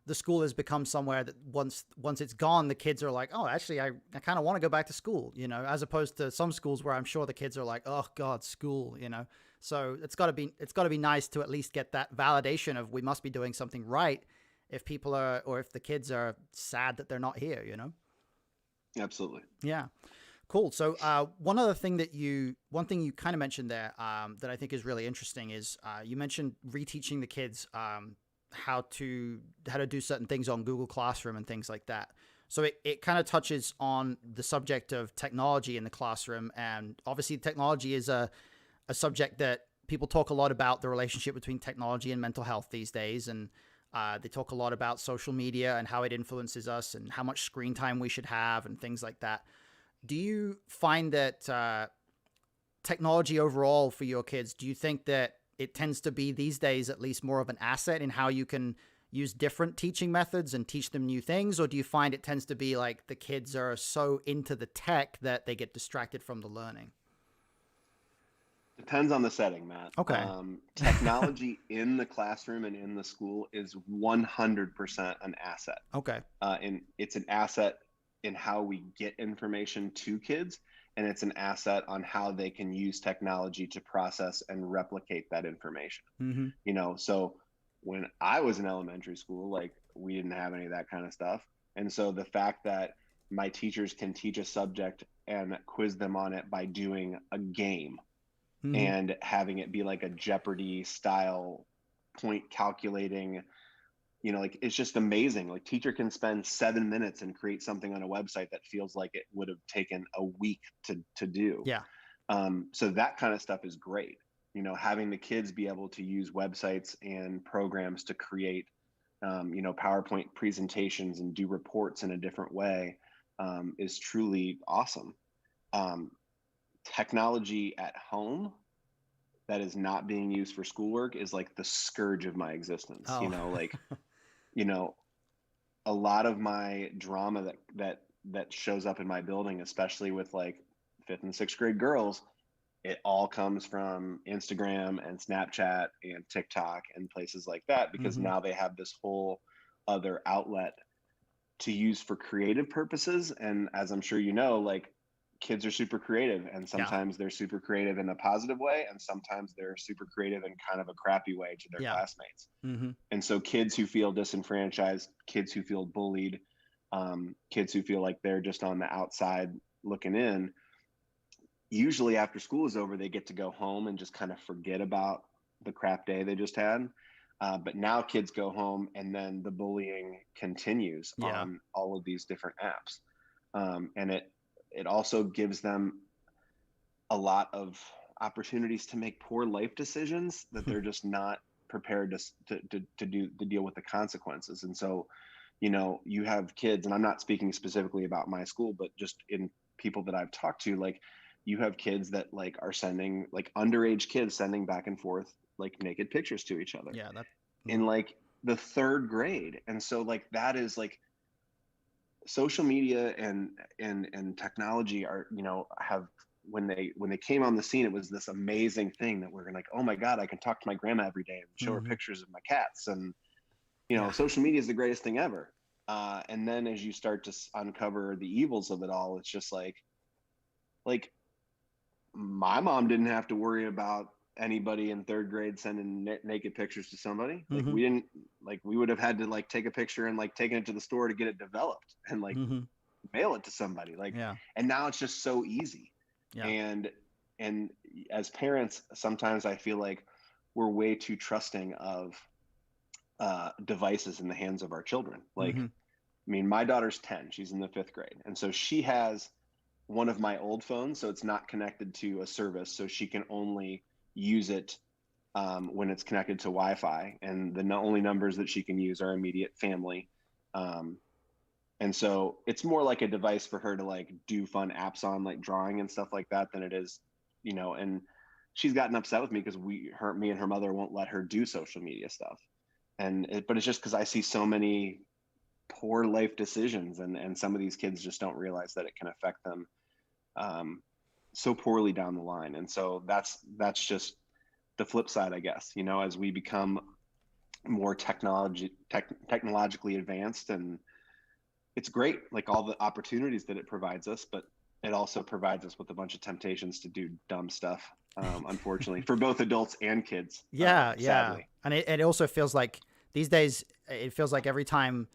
the school has become somewhere that once it's gone, the kids are like, oh, actually, I kind of want to go back to school, as opposed to some schools where I'm sure the kids are like, oh God, school. So it's got to be nice to at least get that validation of we must be doing something right if people are, or if the kids are sad that they're not here. Absolutely. Yeah. Cool. So one thing you kind of mentioned there that I think is really interesting is you mentioned reteaching the kids how to do certain things on Google Classroom and things like that. So it kind of touches on the subject of technology in the classroom, and obviously technology is a subject that people talk a lot about, the relationship between technology and mental health these days, and they talk a lot about social media and how it influences us and how much screen time we should have and things like that. Do you find that technology overall for your kids, do you think that it tends to be these days at least more of an asset in how you can use different teaching methods and teach them new things? Or do you find it tends to be like the kids are so into the tech that they get distracted from the learning? Depends on the setting, Matt. Okay. Technology in the classroom and in the school is 100% an asset. Okay. And it's an asset in how we get information to kids, and it's an asset on how they can use technology to process and replicate that information. Mm-hmm. So when I was in elementary school, like, we didn't have any of that kind of stuff. And so the fact that my teachers can teach a subject and quiz them on it by doing a game Mm-hmm. and having it be like a Jeopardy style point calculating, like, it's just amazing. Like, teacher can spend 7 minutes and create something on a website that feels like it would have taken a week to do. Yeah. So that kind of stuff is great. Having the kids be able to use websites and programs to create, PowerPoint presentations and do reports in a different way, is truly awesome. Um, Technology at home that is not being used for schoolwork is like the scourge of my existence. Oh. You know, a lot of my drama that shows up in my building, especially with like fifth and sixth grade girls, it all comes from Instagram and Snapchat and TikTok and places like that, because Mm-hmm. now they have this whole other outlet to use for creative purposes. And as I'm sure you know, like, kids are super creative, and Yeah. sometimes they're super creative in a positive way, and sometimes they're super creative in kind of a crappy way to their Yeah. classmates. Mm-hmm. And so kids who feel disenfranchised, kids who feel bullied, kids who feel like they're just on the outside looking in, usually after school is over, they get to go home and just kind of forget about the crap day they just had. But now kids go home, and then the bullying continues Yeah. on all of these different apps. And it also gives them a lot of opportunities to make poor life decisions that they're just not prepared to deal with the consequences. And so, you have kids, and I'm not speaking specifically about my school, but just in people that I've talked to, like, you have kids that like are sending, like, underage kids sending back and forth like naked pictures to each other Yeah. That. in like the third grade. And so, like, that is like, social media and technology are, have, when they came on the scene, it was this amazing thing that we're like, oh my God, I can talk to my grandma every day and show her Mm-hmm. pictures of my cats. And Yeah. social media is the greatest thing ever. And then as you start to uncover the evils of it all, it's just like my mom didn't have to worry about anybody in third grade sending naked pictures to somebody. Like, Mm-hmm. we didn't, like, we would have had to like take a picture and like taking it to the store to get it developed and like Mm-hmm. mail it to somebody, like. Yeah. And now it's just so easy. Yeah. And as parents, sometimes I feel like we're way too trusting of devices in the hands of our children. Like, Mm-hmm. I mean, my daughter's 10, she's in the fifth grade, and so she has one of my old phones, so it's not connected to a service, so she can only use it when it's connected to Wi-Fi, and the only numbers that she can use are immediate family. And so it's more like a device for her to like do fun apps on, like drawing and stuff like that, than it is, and she's gotten upset with me because me and her mother won't let her do social media stuff. But it's just because I see so many poor life decisions, and some of these kids just don't realize that it can affect them um, so poorly down the line. And so that's just the flip side, I guess, as we become more technologically advanced, and it's great, like all the opportunities that it provides us, but it also provides us with a bunch of temptations to do dumb stuff, unfortunately, for both adults and kids, Yeah, yeah. sadly. And it also feels like these days, it feels like every time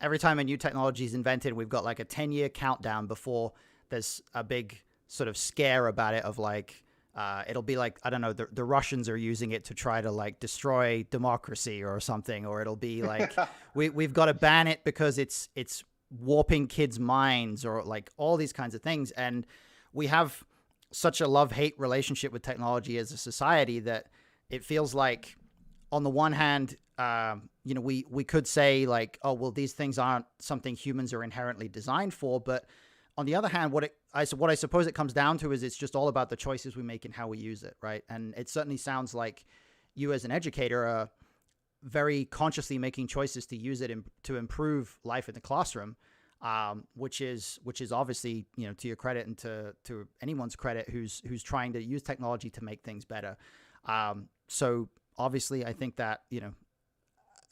a new technology is invented, we've got like a 10-year countdown before there's a big sort of scare about it, of like, it'll be like, I don't know, the Russians are using it to try to like destroy democracy or something, or it'll be like, we've got to ban it because it's warping kids' minds, or like all these kinds of things. And we have such a love-hate relationship with technology as a society that it feels like, on the one hand, we could say like, oh, well, these things aren't something humans are inherently designed for. But on the other hand, what I suppose it comes down to is it's just all about the choices we make and how we use it, right? And it certainly sounds like you as an educator are very consciously making choices to use it to improve life in the classroom, which is obviously, to your credit, and to anyone's credit who's trying to use technology to make things better. So obviously, I think that,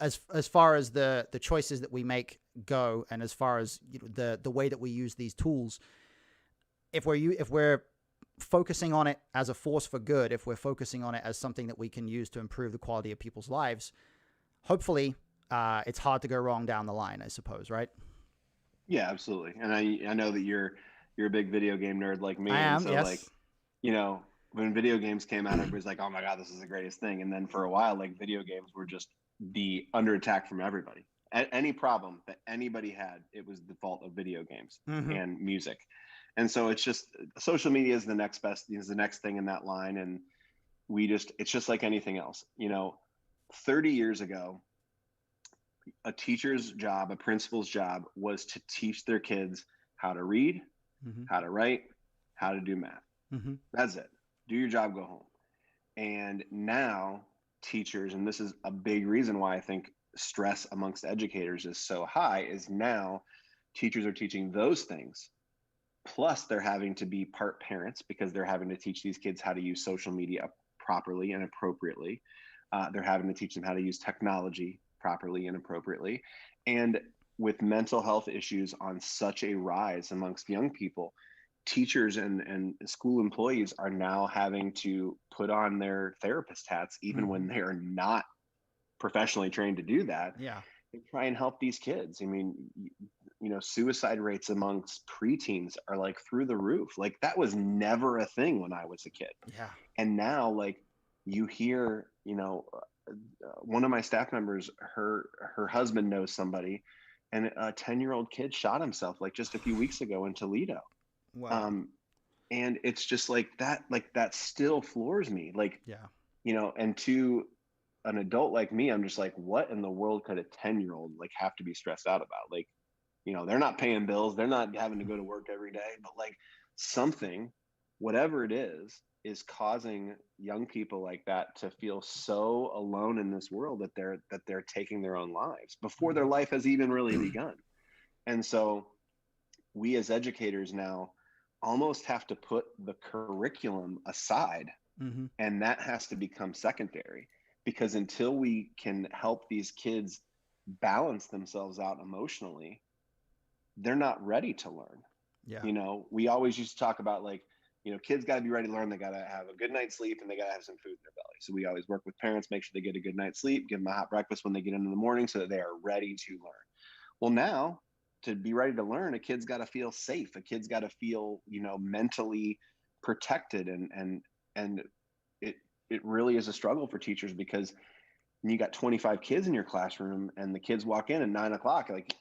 as far as the choices that we make go, and as far as the way that we use these tools, if we're focusing on it as a force for good, if we're focusing on it as something that we can use to improve the quality of people's lives, hopefully, it's hard to go wrong down the line, I suppose, right? Yeah, absolutely. And I know that you're a big video game nerd like I me, and am, so like, yes. when video games came out, everybody's like, "Oh my God, this is the greatest thing." And then for a while, like video games were just the under attack from everybody. Any problem that anybody had, it was the fault of video games Mm-hmm. and music. And so it's just social media is the next thing in that line, and it's just like anything else. 30 years ago, a teacher's job, a principal's job was to teach their kids how to read, Mm-hmm. how to write, how to do math. Mm-hmm. That's it. Do your job, go home. And now, teachers, and this is a big reason why I think stress amongst educators is so high, is now teachers are teaching those things. Plus, they're having to be part parents because they're having to teach these kids how to use social media properly and appropriately. They're having to teach them how to use technology properly and appropriately. And with mental health issues on such a rise amongst young people, teachers and school employees are now having to put on their therapist hats, even Mm-hmm. when they are not professionally trained to do that, Yeah. and try and help these kids. I mean, suicide rates amongst preteens are like through the roof. Like that was never a thing when I was a kid. Yeah. And now, like, you hear, one of my staff members, her husband knows somebody, and a 10-year-old kid shot himself like just a few weeks ago in Toledo. Wow. Um, and it's just like that still floors me. Like, Yeah. and to an adult like me, I'm just like, what in the world could a 10-year-old like have to be stressed out about? Like, they're not paying bills, they're not having to go to work every day, but like something, whatever it is causing young people like that to feel so alone in this world that they're taking their own lives before their life has even really begun. And so we as educators now almost have to put the curriculum aside, Mm-hmm. and that has to become secondary, because until we can help these kids balance themselves out emotionally, they're not ready to learn. Yeah. We always used to talk about like, kids got to be ready to learn. They got to have a good night's sleep, and they got to have some food in their belly. So we always work with parents, make sure they get a good night's sleep, give them a hot breakfast when they get in the morning so that they are ready to learn. Well, now, to be ready to learn, a kid's got to feel safe. A kid's got to feel, mentally protected. And it, it really is a struggle for teachers, because when you got 25 kids in your classroom and the kids walk in at 9 o'clock, like,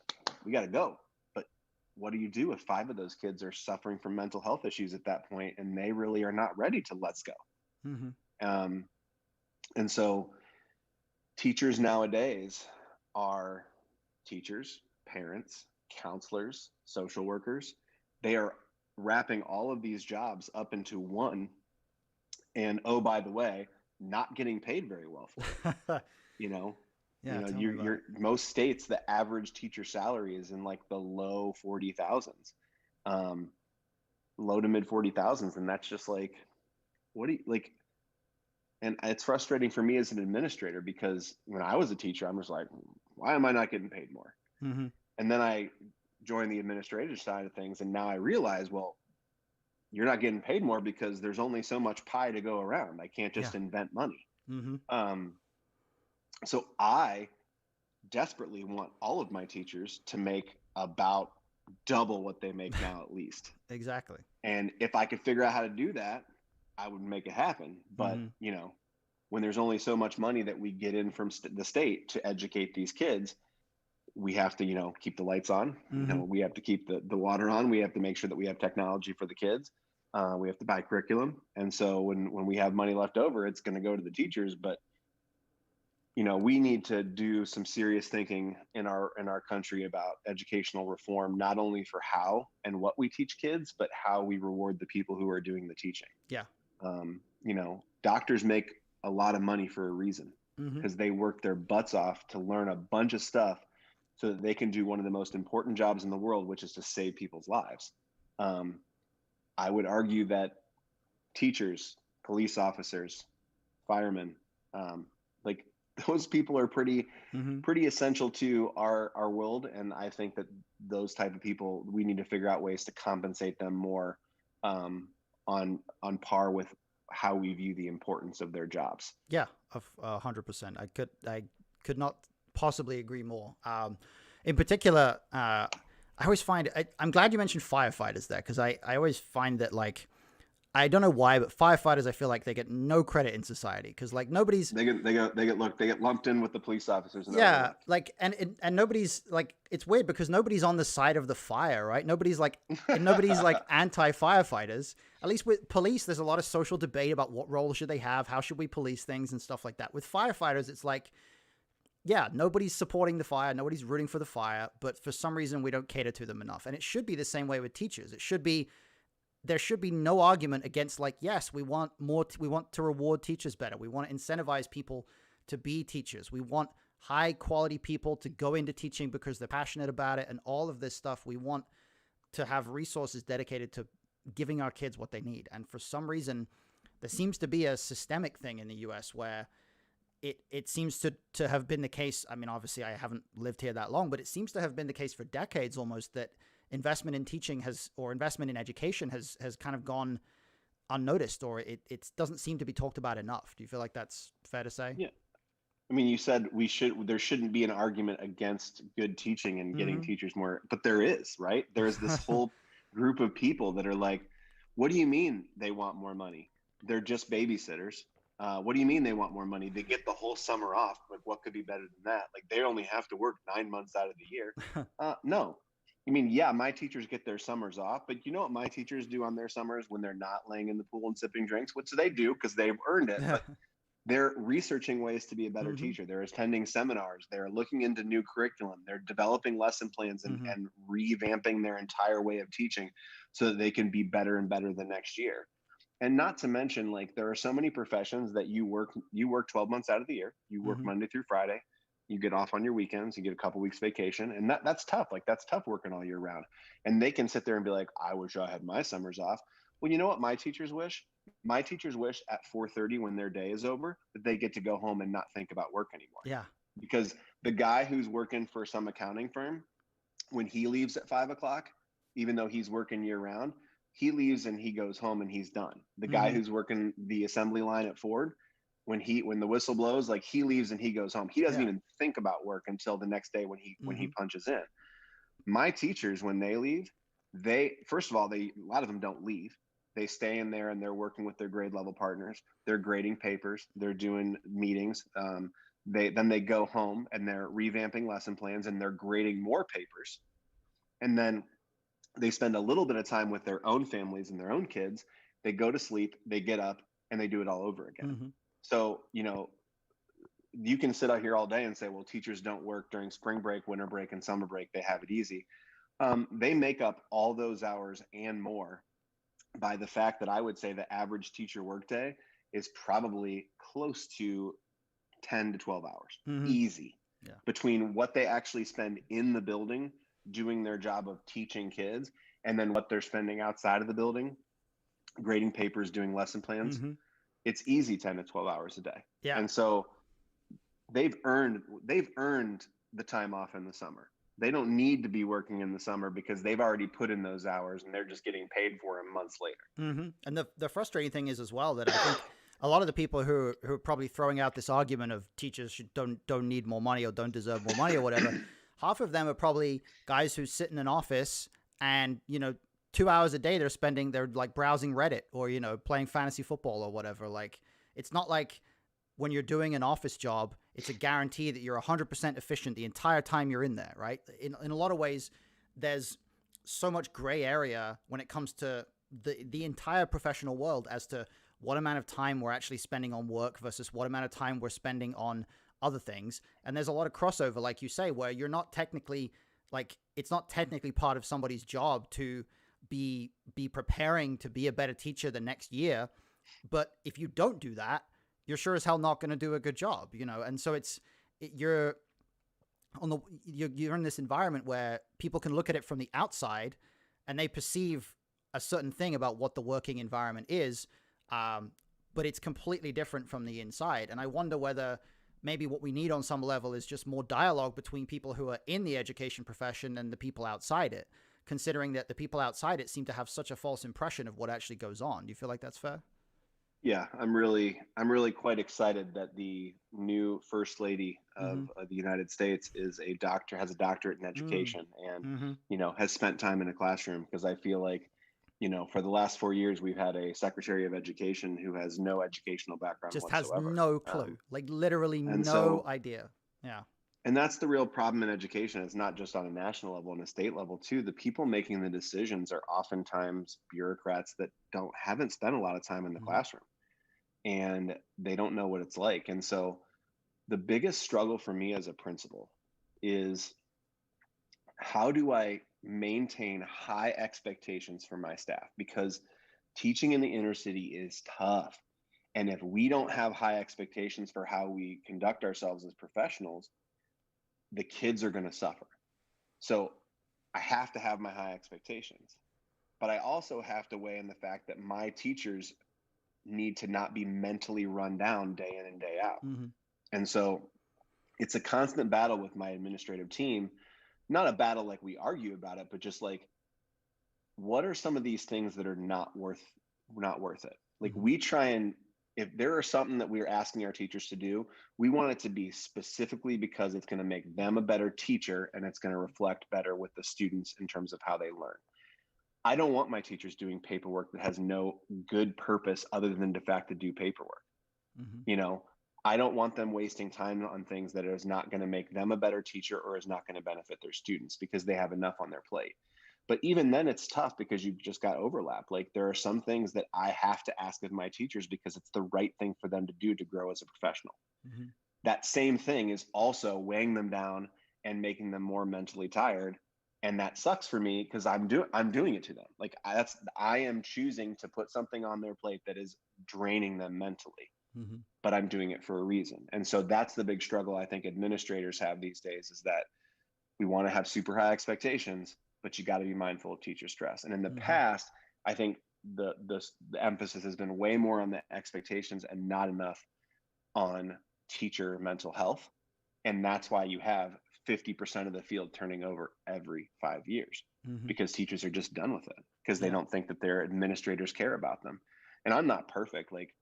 we got to go. But what do you do if 5 of those kids are suffering from mental health issues at that point, and they really are not ready to let's go? Mm-hmm. Um, and so teachers nowadays are teachers, parents, counselors, social workers. They are wrapping all of these jobs up into one, and oh, by the way, not getting paid very well for it. You know, Yeah, tell me about you're it. most states, the average teacher salary is in like the low 40,000s, um, low to mid 40,000s, and that's just like, what do you like? And it's frustrating for me as an administrator because when I was a teacher, I'm just like, why am I not getting paid more? Mm-hmm. And then I joined the administrative side of things, and now I realize, well, you're not getting paid more because there's only so much pie to go around. I can't Yeah. just invent money. Mm-hmm. Um, so I desperately want all of my teachers to make about double what they make now, at least. Exactly. And if I could figure out how to do that, I would make it happen. But, Mm-hmm. when there's only so much money that we get in from the state to educate these kids, we have to, keep the lights on. Mm-hmm. We have to keep the water on. We have to make sure that we have technology for the kids. We have to buy curriculum. And so when we have money left over, it's going to go to the teachers. But we need to do some serious thinking in our country about educational reform, not only for how and what we teach kids, but how we reward the people who are doing the teaching. Yeah. Doctors make a lot of money for a reason, Mm-hmm. because they work their butts off to learn a bunch of stuff so that they can do one of the most important jobs in the world, which is to save people's lives. um, I would argue that teachers, police officers, firemen, like those people are pretty Mm-hmm. pretty essential to our world, and I think that those type of people, we need to figure out ways to compensate them more, on par with how we view the importance of their jobs. Yeah, 100%. I could not possibly agree more. In particular, I always find I'm glad you mentioned firefighters there, because I always find that, like, I don't know why, but firefighters, I feel like they get no credit in society, because, like, nobody's. They get lumped in with the police officers and Yeah, overlooked. like, and nobody's like, it's weird because nobody's on the side of the fire, right? Nobody's like, and nobody's like anti-firefighters. At least with police, there's a lot of social debate about what role should they have, how should we police things and stuff like that. With firefighters, it's like, yeah, nobody's supporting the fire, nobody's rooting for the fire, but for some reason we don't cater to them enough. And it should be the same way with teachers. There should be no argument against, like, yes, we want more, we want to reward teachers better. We want to incentivize people to be teachers. We want high quality people to go into teaching because they're passionate about it, and all of this stuff. We want to have resources dedicated to giving our kids what they need. And for some reason, there seems to be a systemic thing in the US where it seems to have been the case. I mean, obviously I haven't lived here that long, but it seems to have been the case for decades almost, that investment in teaching or investment in education has kind of gone unnoticed, or it doesn't seem to be talked about enough. Do you feel like that's fair to say? Yeah. I mean, you said there shouldn't be an argument against good teaching and getting Mm-hmm. teachers more, but there is, right? There's this whole group of people that are like, what do you mean they want more money? They're just babysitters. What do you mean they want more money? They get the whole summer off. Like, what could be better than that? Like, they only have to work 9 months out of the year. No. I mean, yeah, my teachers get their summers off, but you know what my teachers do on their summers when they're not laying in the pool and sipping drinks, which they do because they've earned it. But they're researching ways to be a better Mm-hmm. teacher. They're attending seminars. They're looking into new curriculum. They're developing lesson plans Mm-hmm. and revamping their entire way of teaching so that they can be better and better the next year. And not to mention, like, there are so many professions that you work 12 months out of the year. You work Mm-hmm. Monday through Friday. You get off on your weekends. You get a couple weeks vacation, and that's tough. Like, that's tough working all year round. And they can sit there and be like, I wish I had my summers off. Well, you know what my teachers wish? My teachers wish at 4:30 when their day is over that they get to go home and not think about work anymore. Yeah. Because the guy who's working for some accounting firm, when he leaves at 5 o'clock, even though he's working year round, he leaves and he goes home and he's done. The guy Mm-hmm. who's working the assembly line at Ford, when the whistle blows, like, he leaves and he goes home. He doesn't Yeah. even think about work until the next day when he Mm-hmm. punches in. My teachers, when they leave, they first of all, a lot of them don't leave. They stay in there and they're working with their grade level partners. They're grading papers. They're doing meetings. They go home and they're revamping lesson plans and they're grading more papers. And then they spend a little bit of time with their own families and their own kids. They go to sleep. They get up and they do it all over again. Mm-hmm. So, you can sit out here all day and say, well, teachers don't work during spring break, winter break, and summer break. They have it easy. They make up all those hours and more by the fact that I would say the average teacher workday is probably close to 10 to 12 hours. Mm-hmm. Easy. Yeah. Between what they actually spend in the building doing their job of teaching kids and then what they're spending outside of the building, grading papers, doing lesson plans, Mm-hmm. it's easy 10 to 12 hours a day. Yeah. And so they've earned the time off in the summer. They don't need to be working in the summer because they've already put in those hours and they're just getting paid for them months later. Mm-hmm. And the frustrating thing is as well that I think a lot of the people who are probably throwing out this argument of teachers don't need more money or don't deserve more money or whatever, half of them are probably guys who sit in an office and 2 hours a day they're like browsing Reddit or playing fantasy football or whatever. Like, it's not like when you're doing an office job, it's a guarantee that you're 100% efficient the entire time you're in there, right? In a lot of ways, there's so much gray area when it comes to the entire professional world as to what amount of time we're actually spending on work versus what amount of time we're spending on other things. And there's a lot of crossover, like you say, where you're not technically, like, it's not technically part of somebody's job to be preparing to be a better teacher the next year. But if you don't do that, you're sure as hell not going to do a good job, And so you're in this environment where people can look at it from the outside and they perceive a certain thing about what the working environment is, but it's completely different from the inside. And I wonder whether maybe what we need on some level is just more dialogue between people who are in the education profession and the people outside it, considering that the people outside it seem to have such a false impression of what actually goes on. Do you feel like that's fair? Yeah, I'm really quite excited that the new First Lady of the United States is a doctor, has a doctorate in education, and has spent time in a classroom. Because I feel like, for the last 4 years, we've had a Secretary of Education who has no educational background just has whatsoever. no clue, like literally no idea. Yeah. And that's the real problem in education. It's not just on a national level and a state level too. The people making the decisions are oftentimes bureaucrats that haven't spent a lot of time in the classroom, and they don't know what it's like. And so the biggest struggle for me as a principal is, how do I maintain high expectations for my staff? Because teaching in the inner city is tough. And if we don't have high expectations for how we conduct ourselves as professionals, the kids are going to suffer. So I have to have my high expectations, but I also have to weigh in the fact that my teachers need to not be mentally run down day in and day out. And so it's a constant battle with my administrative team, not a battle like we argue about it, but just like, what are some of these things that are not worth it? Like, we try and, if there are something that we're asking our teachers to do, we want it to be specifically because it's going to make them a better teacher and it's going to reflect better with the students in terms of how they learn. I don't want my teachers doing paperwork that has no good purpose other than the fact to do paperwork. I don't want them wasting time on things that is not going to make them a better teacher or is not going to benefit their students because they have enough on their plate. But even then, it's tough because you've just got overlap. Like, there are some things that I have to ask of my teachers because it's the right thing for them to do to grow as a professional. That same thing is also weighing them down and making them more mentally tired. And that sucks for me because I'm doing it to them. Like, I am choosing to put something on their plate that is draining them mentally, but I'm doing it for a reason. And so that's the big struggle I think administrators have these days, is that we want to have super high expectations, but you got to be mindful of teacher stress. And in the past, I think the emphasis has been way more on the expectations and not enough on teacher mental health. And that's why you have 50% of the field turning over every 5 years, because teachers are just done with it because they don't think that their administrators care about them. And I'm not perfect. Like,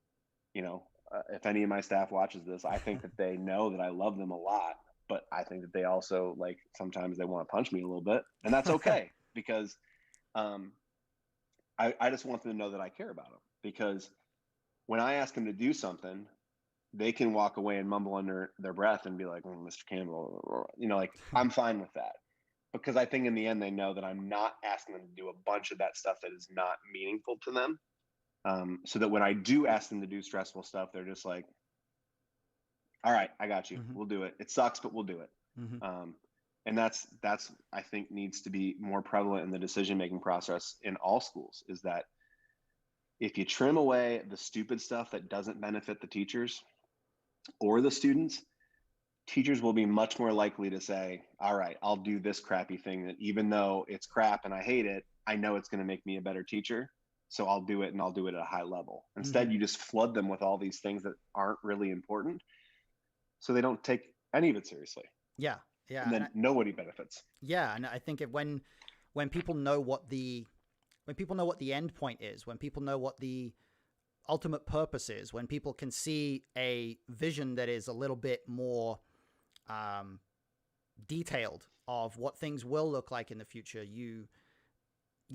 if any of my staff watches this, I think that they know that I love them a lot, but I think that they also, like, sometimes they want to punch me a little bit, and that's okay because I just want them to know that I care about them, because when I ask them to do something, they can walk away and mumble under their breath and be like, Mr. Campbell, like, I'm fine with that, because I think in the end, they know that I'm not asking them to do a bunch of that stuff that is not meaningful to them. So that when I do ask them to do stressful stuff, they're just like, all right, I got you. We'll do it. It sucks, but we'll do it. And that's I think needs to be more prevalent in the decision making process in all schools, is that if you trim away the stupid stuff that doesn't benefit the teachers or the students, teachers will be much more likely to say, all right, I'll do this crappy thing that even though it's crap and I hate it, I know it's going to make me a better teacher. So I'll do it, and I'll do it at a high level. Mm-hmm. Instead, you just flood them with all these things that aren't really important. So they don't take any of it seriously. Yeah, yeah, And then nobody benefits. yeah, and I think when people know what the when people know what the end point is, when people know what the ultimate purpose is, when people can see a vision that is a little bit more detailed of what things will look like in the future, you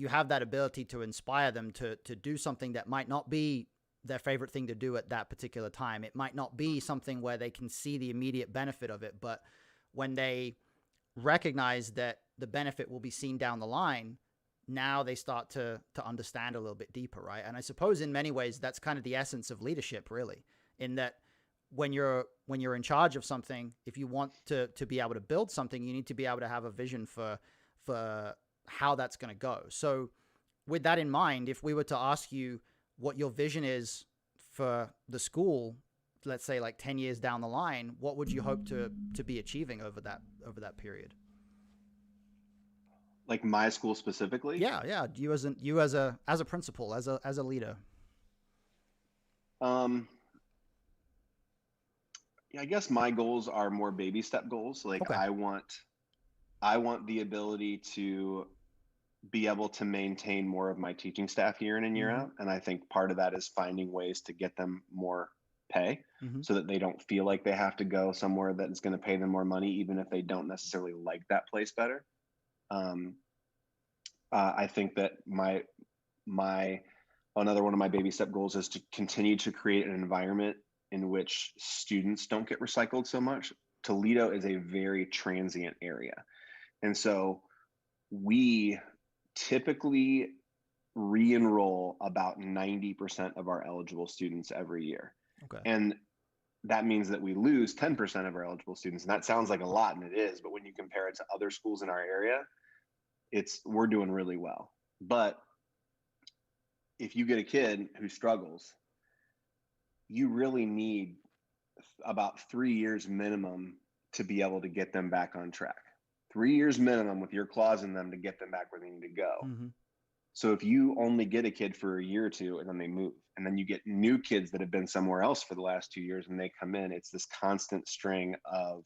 have that ability to inspire them to do something that might not be their favorite thing to do at that particular time. It might not be something where they can see the immediate benefit of it, but when they recognize that the benefit will be seen down the line, now they start to understand a little bit deeper, right? And I suppose in many ways that's kind of the essence of leadership, really, in that when you're in charge of something, if you want to be able to build something, you need to be able to have a vision for how that's going to go. So with that in mind, if we were to ask you what your vision is for the school, let's say like 10 years down the line, what would you hope to be achieving over that period? Like my school specifically? Yeah. You as a principal, as a leader. Um, yeah, I guess my goals are more baby step goals. Like Okay. I want the ability to be able to maintain more of my teaching staff year in and year Mm-hmm. out. And I think part of that is finding ways to get them more pay Mm-hmm. so that they don't feel like they have to go somewhere that is going to pay them more money, even if they don't necessarily like that place better. Um, I think that my another one of my baby step goals is to continue to create an environment in which students don't get recycled so much. Toledo is a very transient area. And so we typically re-enroll about 90% of our eligible students every year. Okay. And that means that we lose 10% of our eligible students. And that sounds like a lot, and it is, but when you compare it to other schools in our area, we're doing really well. But if you get a kid who struggles, you really need about 3 years minimum to be able to get them back on track. 3 years minimum with your claws in them to get them back where they need to go. Mm-hmm. So if you only get a kid for a year or two and then they move, and then you get new kids that have been somewhere else for the last 2 years and they come in, it's this constant string of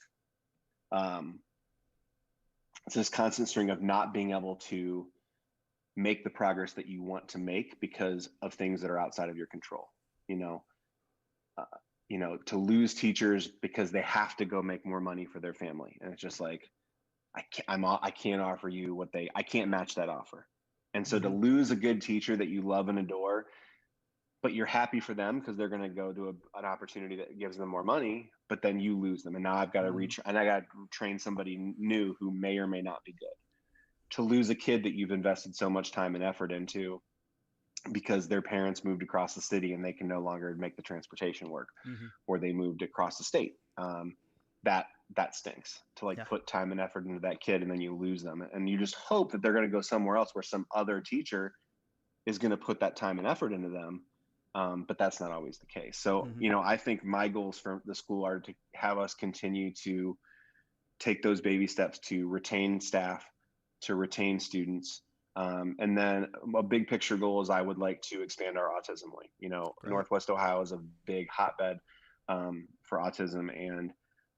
not being able to make the progress that you want to make because of things that are outside of your control. You know, to lose teachers because they have to go make more money for their family, and it's just like I can't offer you I can't match that offer. And so to Mm-hmm. lose a good teacher that you love and adore, but you're happy for them because they're going to go to an opportunity that gives them more money, but then you lose them. And now I've got to Mm-hmm. reach, and I got to train somebody new who may or may not be good. To lose a kid that you've invested so much time and effort into because their parents moved across the city and they can no longer make the transportation work, Mm-hmm. or they moved across the state. That stinks, to like Yeah. put time and effort into that kid and then you lose them. And you just hope that they're going to go somewhere else where some other teacher is going to put that time and effort into them. But that's not always the case. So, Mm-hmm. I think my goals for the school are to have us continue to take those baby steps to retain staff, to retain students. And then a big picture goal is I would like to expand our autism wing. Great. Northwest Ohio is a big hotbed for autism. And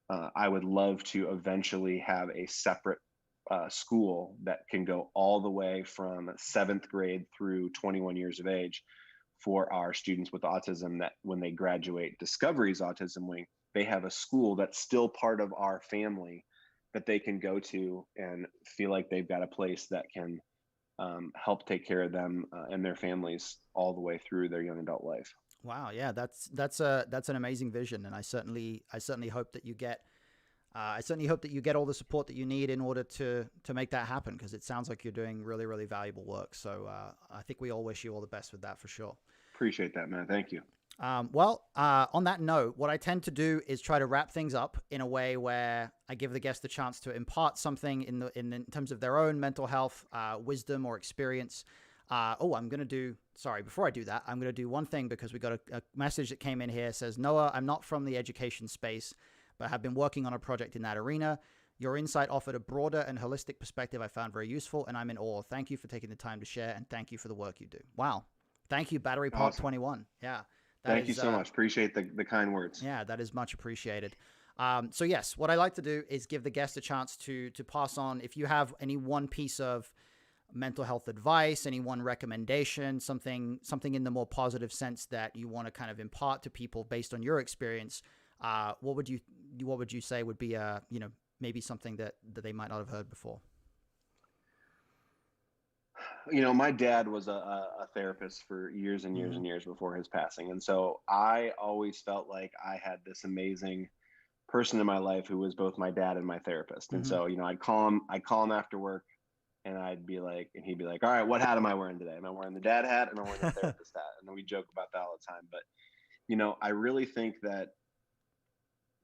I would love to eventually have a separate school that can go all the way from 7th grade through 21 years of age for our students with autism, that when they graduate Discovery's Autism Wing, they have a school that's still part of our family that they can go to and feel like they've got a place that can help take care of them and their families all the way through their young adult life. Wow. Yeah. That's an amazing vision. And I certainly hope that you get, all the support that you need in order to make that happen, because it sounds like you're doing really, really valuable work. So I think we all wish you all the best with that for sure. Appreciate that, man. Thank you. On that note, what I tend to do is try to wrap things up in a way where I give the guest a chance to impart something in terms of their own mental health, wisdom or experience. I'm going to do, sorry, before I do that, I'm going to do one thing because we got a message that came in here. It says, Noah, I'm not from the education space, but have been working on a project in that arena. Your insight offered a broader and holistic perspective I found very useful, and I'm in awe. Thank you for taking the time to share, and thank you for the work you do. Wow. Thank you, Battery Park Awesome. 21. Yeah. That Thank you is, so much. Appreciate the kind words. yeah, that is much appreciated. So yes, what I like to do is give the guest a chance to pass on. If you have any one piece of mental health advice, any one recommendation, something in the more positive sense that you want to kind of impart to people based on your experience, what would you say would be maybe something that they might not have heard before? My dad was a therapist for years and years Mm-hmm. and years before his passing. And so I always felt like I had this amazing person in my life who was both my dad and my therapist. And Mm-hmm. so, I'd call him after work and and he'd be like, all right, what hat am I wearing today? Am I wearing the dad hat? Am I wearing the therapist hat? And then we joke about that all the time. But, I really think that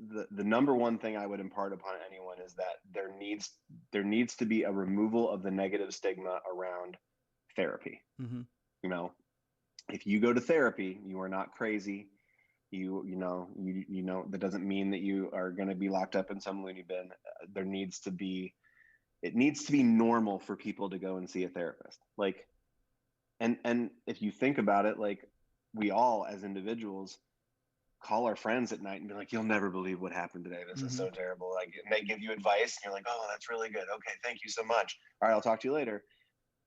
the number one thing I would impart upon anyone is that there needs to be a removal of the negative stigma around therapy. Mm-hmm. You know, if you go to therapy, you are not crazy. You know that doesn't mean that you are going to be locked up in some loony bin. There needs to be it needs to be normal for people to go and see a therapist. Like, and if you think about it, like, we all as individuals call our friends at night and be like, you'll never believe what happened today. This is Mm-hmm. so terrible. Like, and they give you advice and you're like, oh, that's really good. Okay, thank you so much. All right, I'll talk to you later.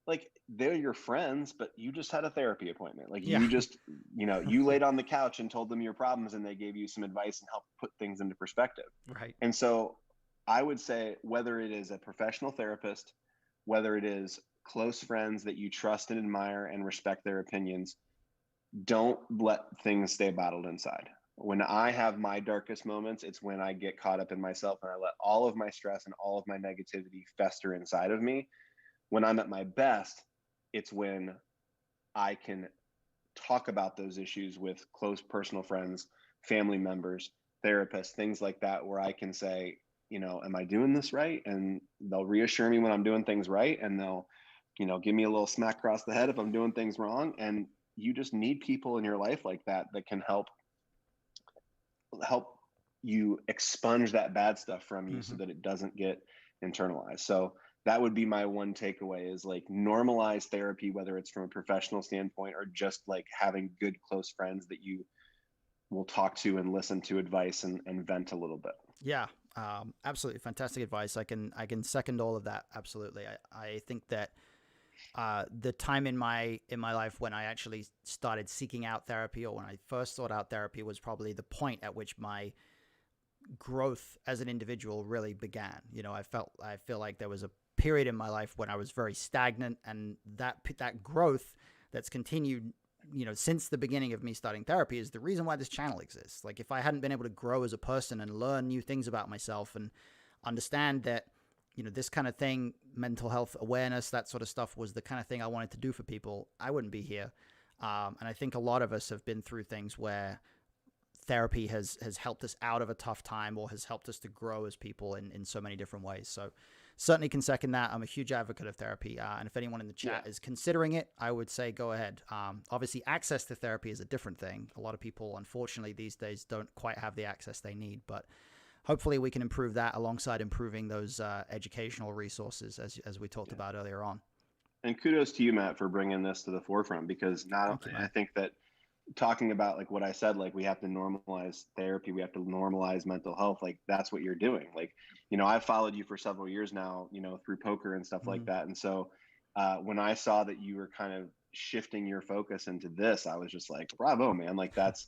Like, they're your friends, but you just had a therapy appointment. Like, Yeah. you laid on the couch and told them your problems and they gave you some advice and helped put things into perspective. Right. And so I would say, whether it is a professional therapist, whether it is close friends that you trust and admire and respect their opinions, don't let things stay bottled inside. When I have my darkest moments, it's when I get caught up in myself and I let all of my stress and all of my negativity fester inside of me. When I'm at my best, it's when I can talk about those issues with close personal friends, family members, therapists, things like that, where I can say, am I doing this right? And they'll reassure me when I'm doing things right. And they'll, give me a little smack across the head if I'm doing things wrong. And you just need people in your life like that can help you expunge that bad stuff from you so Mm-hmm. that it doesn't get internalized. So that would be my one takeaway, is like, normalize therapy, whether it's from a professional standpoint or just like having good close friends that you will talk to and listen to advice and vent a little bit. Yeah. Absolutely fantastic advice. I can second all of that. Absolutely. I think that the time in my life when I actually started seeking out therapy, or when I first sought out therapy, was probably the point at which my growth as an individual really began. I feel like there was a period in my life when I was very stagnant, and that growth that's continued, since the beginning of me starting therapy, is the reason why this channel exists. Like, if I hadn't been able to grow as a person and learn new things about myself and understand that, this kind of thing, mental health awareness, that sort of stuff, was the kind of thing I wanted to do for people, I wouldn't be here. And I think a lot of us have been through things where therapy has helped us out of a tough time, or has helped us to grow as people in so many different ways. So certainly can second that. I'm a huge advocate of therapy. And if anyone in the chat Yeah. is considering it, I would say go ahead. Obviously, access to therapy is a different thing. A lot of people, unfortunately, these days don't quite have the access they need, but hopefully we can improve that alongside improving those educational resources, as we talked about earlier on. And kudos to you, Matt, for bringing this to the forefront, because not, Thank you, I man. think that talking about, like, what I said, like, we have to normalize therapy, we have to normalize mental health. Like, that's what you're doing. Like, I've followed you for several years now, through poker and stuff like Mm-hmm. that. And so when I saw that you were kind of shifting your focus into this, I was just like, bravo, man. Like, that's,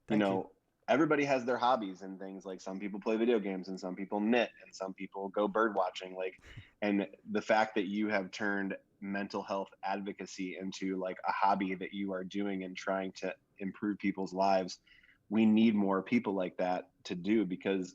you Thank you. know, everybody has their hobbies and things. Like, some people play video games and some people knit and some people go bird watching. Like, and the fact that you have turned mental health advocacy into like a hobby that you are doing and trying to improve people's lives, we need more people like that to do, because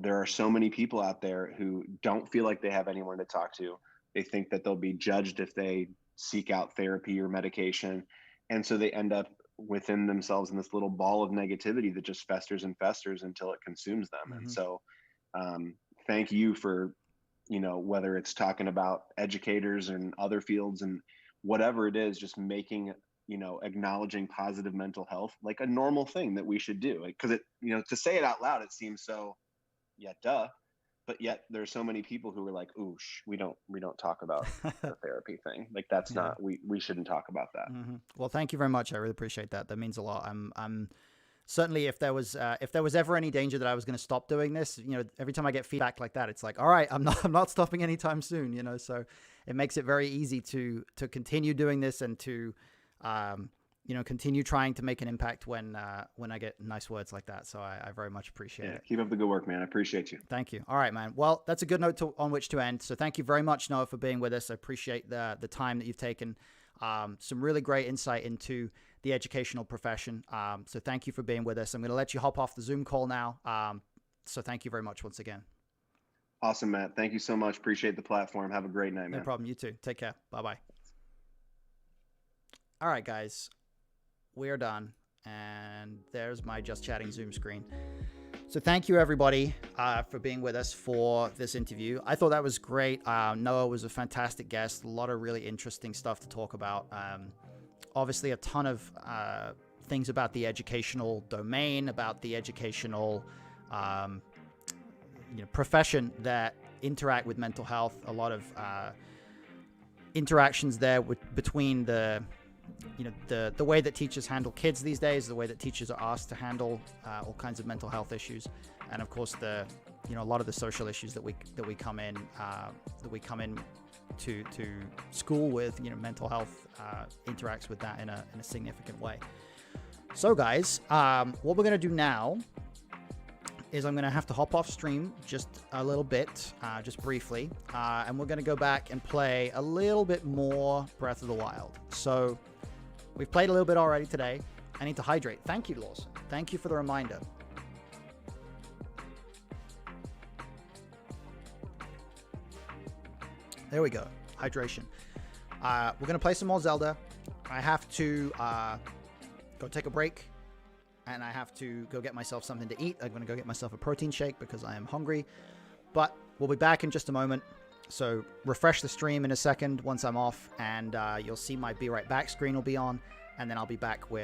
there are so many people out there who don't feel like they have anyone to talk to. They think that they'll be judged if they seek out therapy or medication, and so they end up within themselves in this little ball of negativity that just festers and festers until it consumes them. And so thank you for, whether it's talking about educators and other fields and whatever it is, just making, acknowledging positive mental health like a normal thing that we should do. Because it, to say it out loud, it seems so, yeah, duh. But yet there's so many people who are like, ooh, we don't talk about the therapy thing. Like that's not, we shouldn't talk about that. Well, thank you very much. I really appreciate that. That means a lot. I'm certainly, if there was ever any danger that I was going to stop doing this, every time I get feedback like that, it's like, all right, I'm not stopping anytime soon, so it makes it very easy to continue doing this and to, continue trying to make an impact when I get nice words like that. So I very much appreciate it. Keep up the good work, man. I appreciate you. Thank you. All right, man. Well, that's a good note on which to end. So thank you very much, Noah, for being with us. I appreciate the time that you've taken. Some really great insight into the educational profession. So thank you for being with us. I'm going to let you hop off the Zoom call now. So thank you very much once again. Awesome, Matt. Thank you so much. Appreciate the platform. Have a great night, man. No problem. You too. Take care. Bye-bye. All right, guys. We are done. And there's my Just Chatting Zoom screen. So thank you, everybody, for being with us for this interview. I thought that was great. Noah was a fantastic guest. A lot of really interesting stuff to talk about. Obviously, a ton of things about the educational domain, about the educational profession that interact with mental health. A lot of interactions there between the way that teachers handle kids these days, the way that teachers are asked to handle all kinds of mental health issues, and of course a lot of the social issues that we come in to school with. Mental health interacts with that in a significant way. So guys, what we're gonna do now is I'm gonna have to hop off stream just a little bit, just briefly, and we're gonna go back and play a little bit more Breath of the Wild. So we've played a little bit already today. I need to hydrate. Thank you, Lawson. Thank you for the reminder. There we go. Hydration. We're going to play some more Zelda. I have to go take a break, and I have to go get myself something to eat. I'm going to go get myself a protein shake because I am hungry. But we'll be back in just a moment. So refresh the stream in a second once I'm off, and you'll see my Be Right Back screen will be on, and then I'll be back with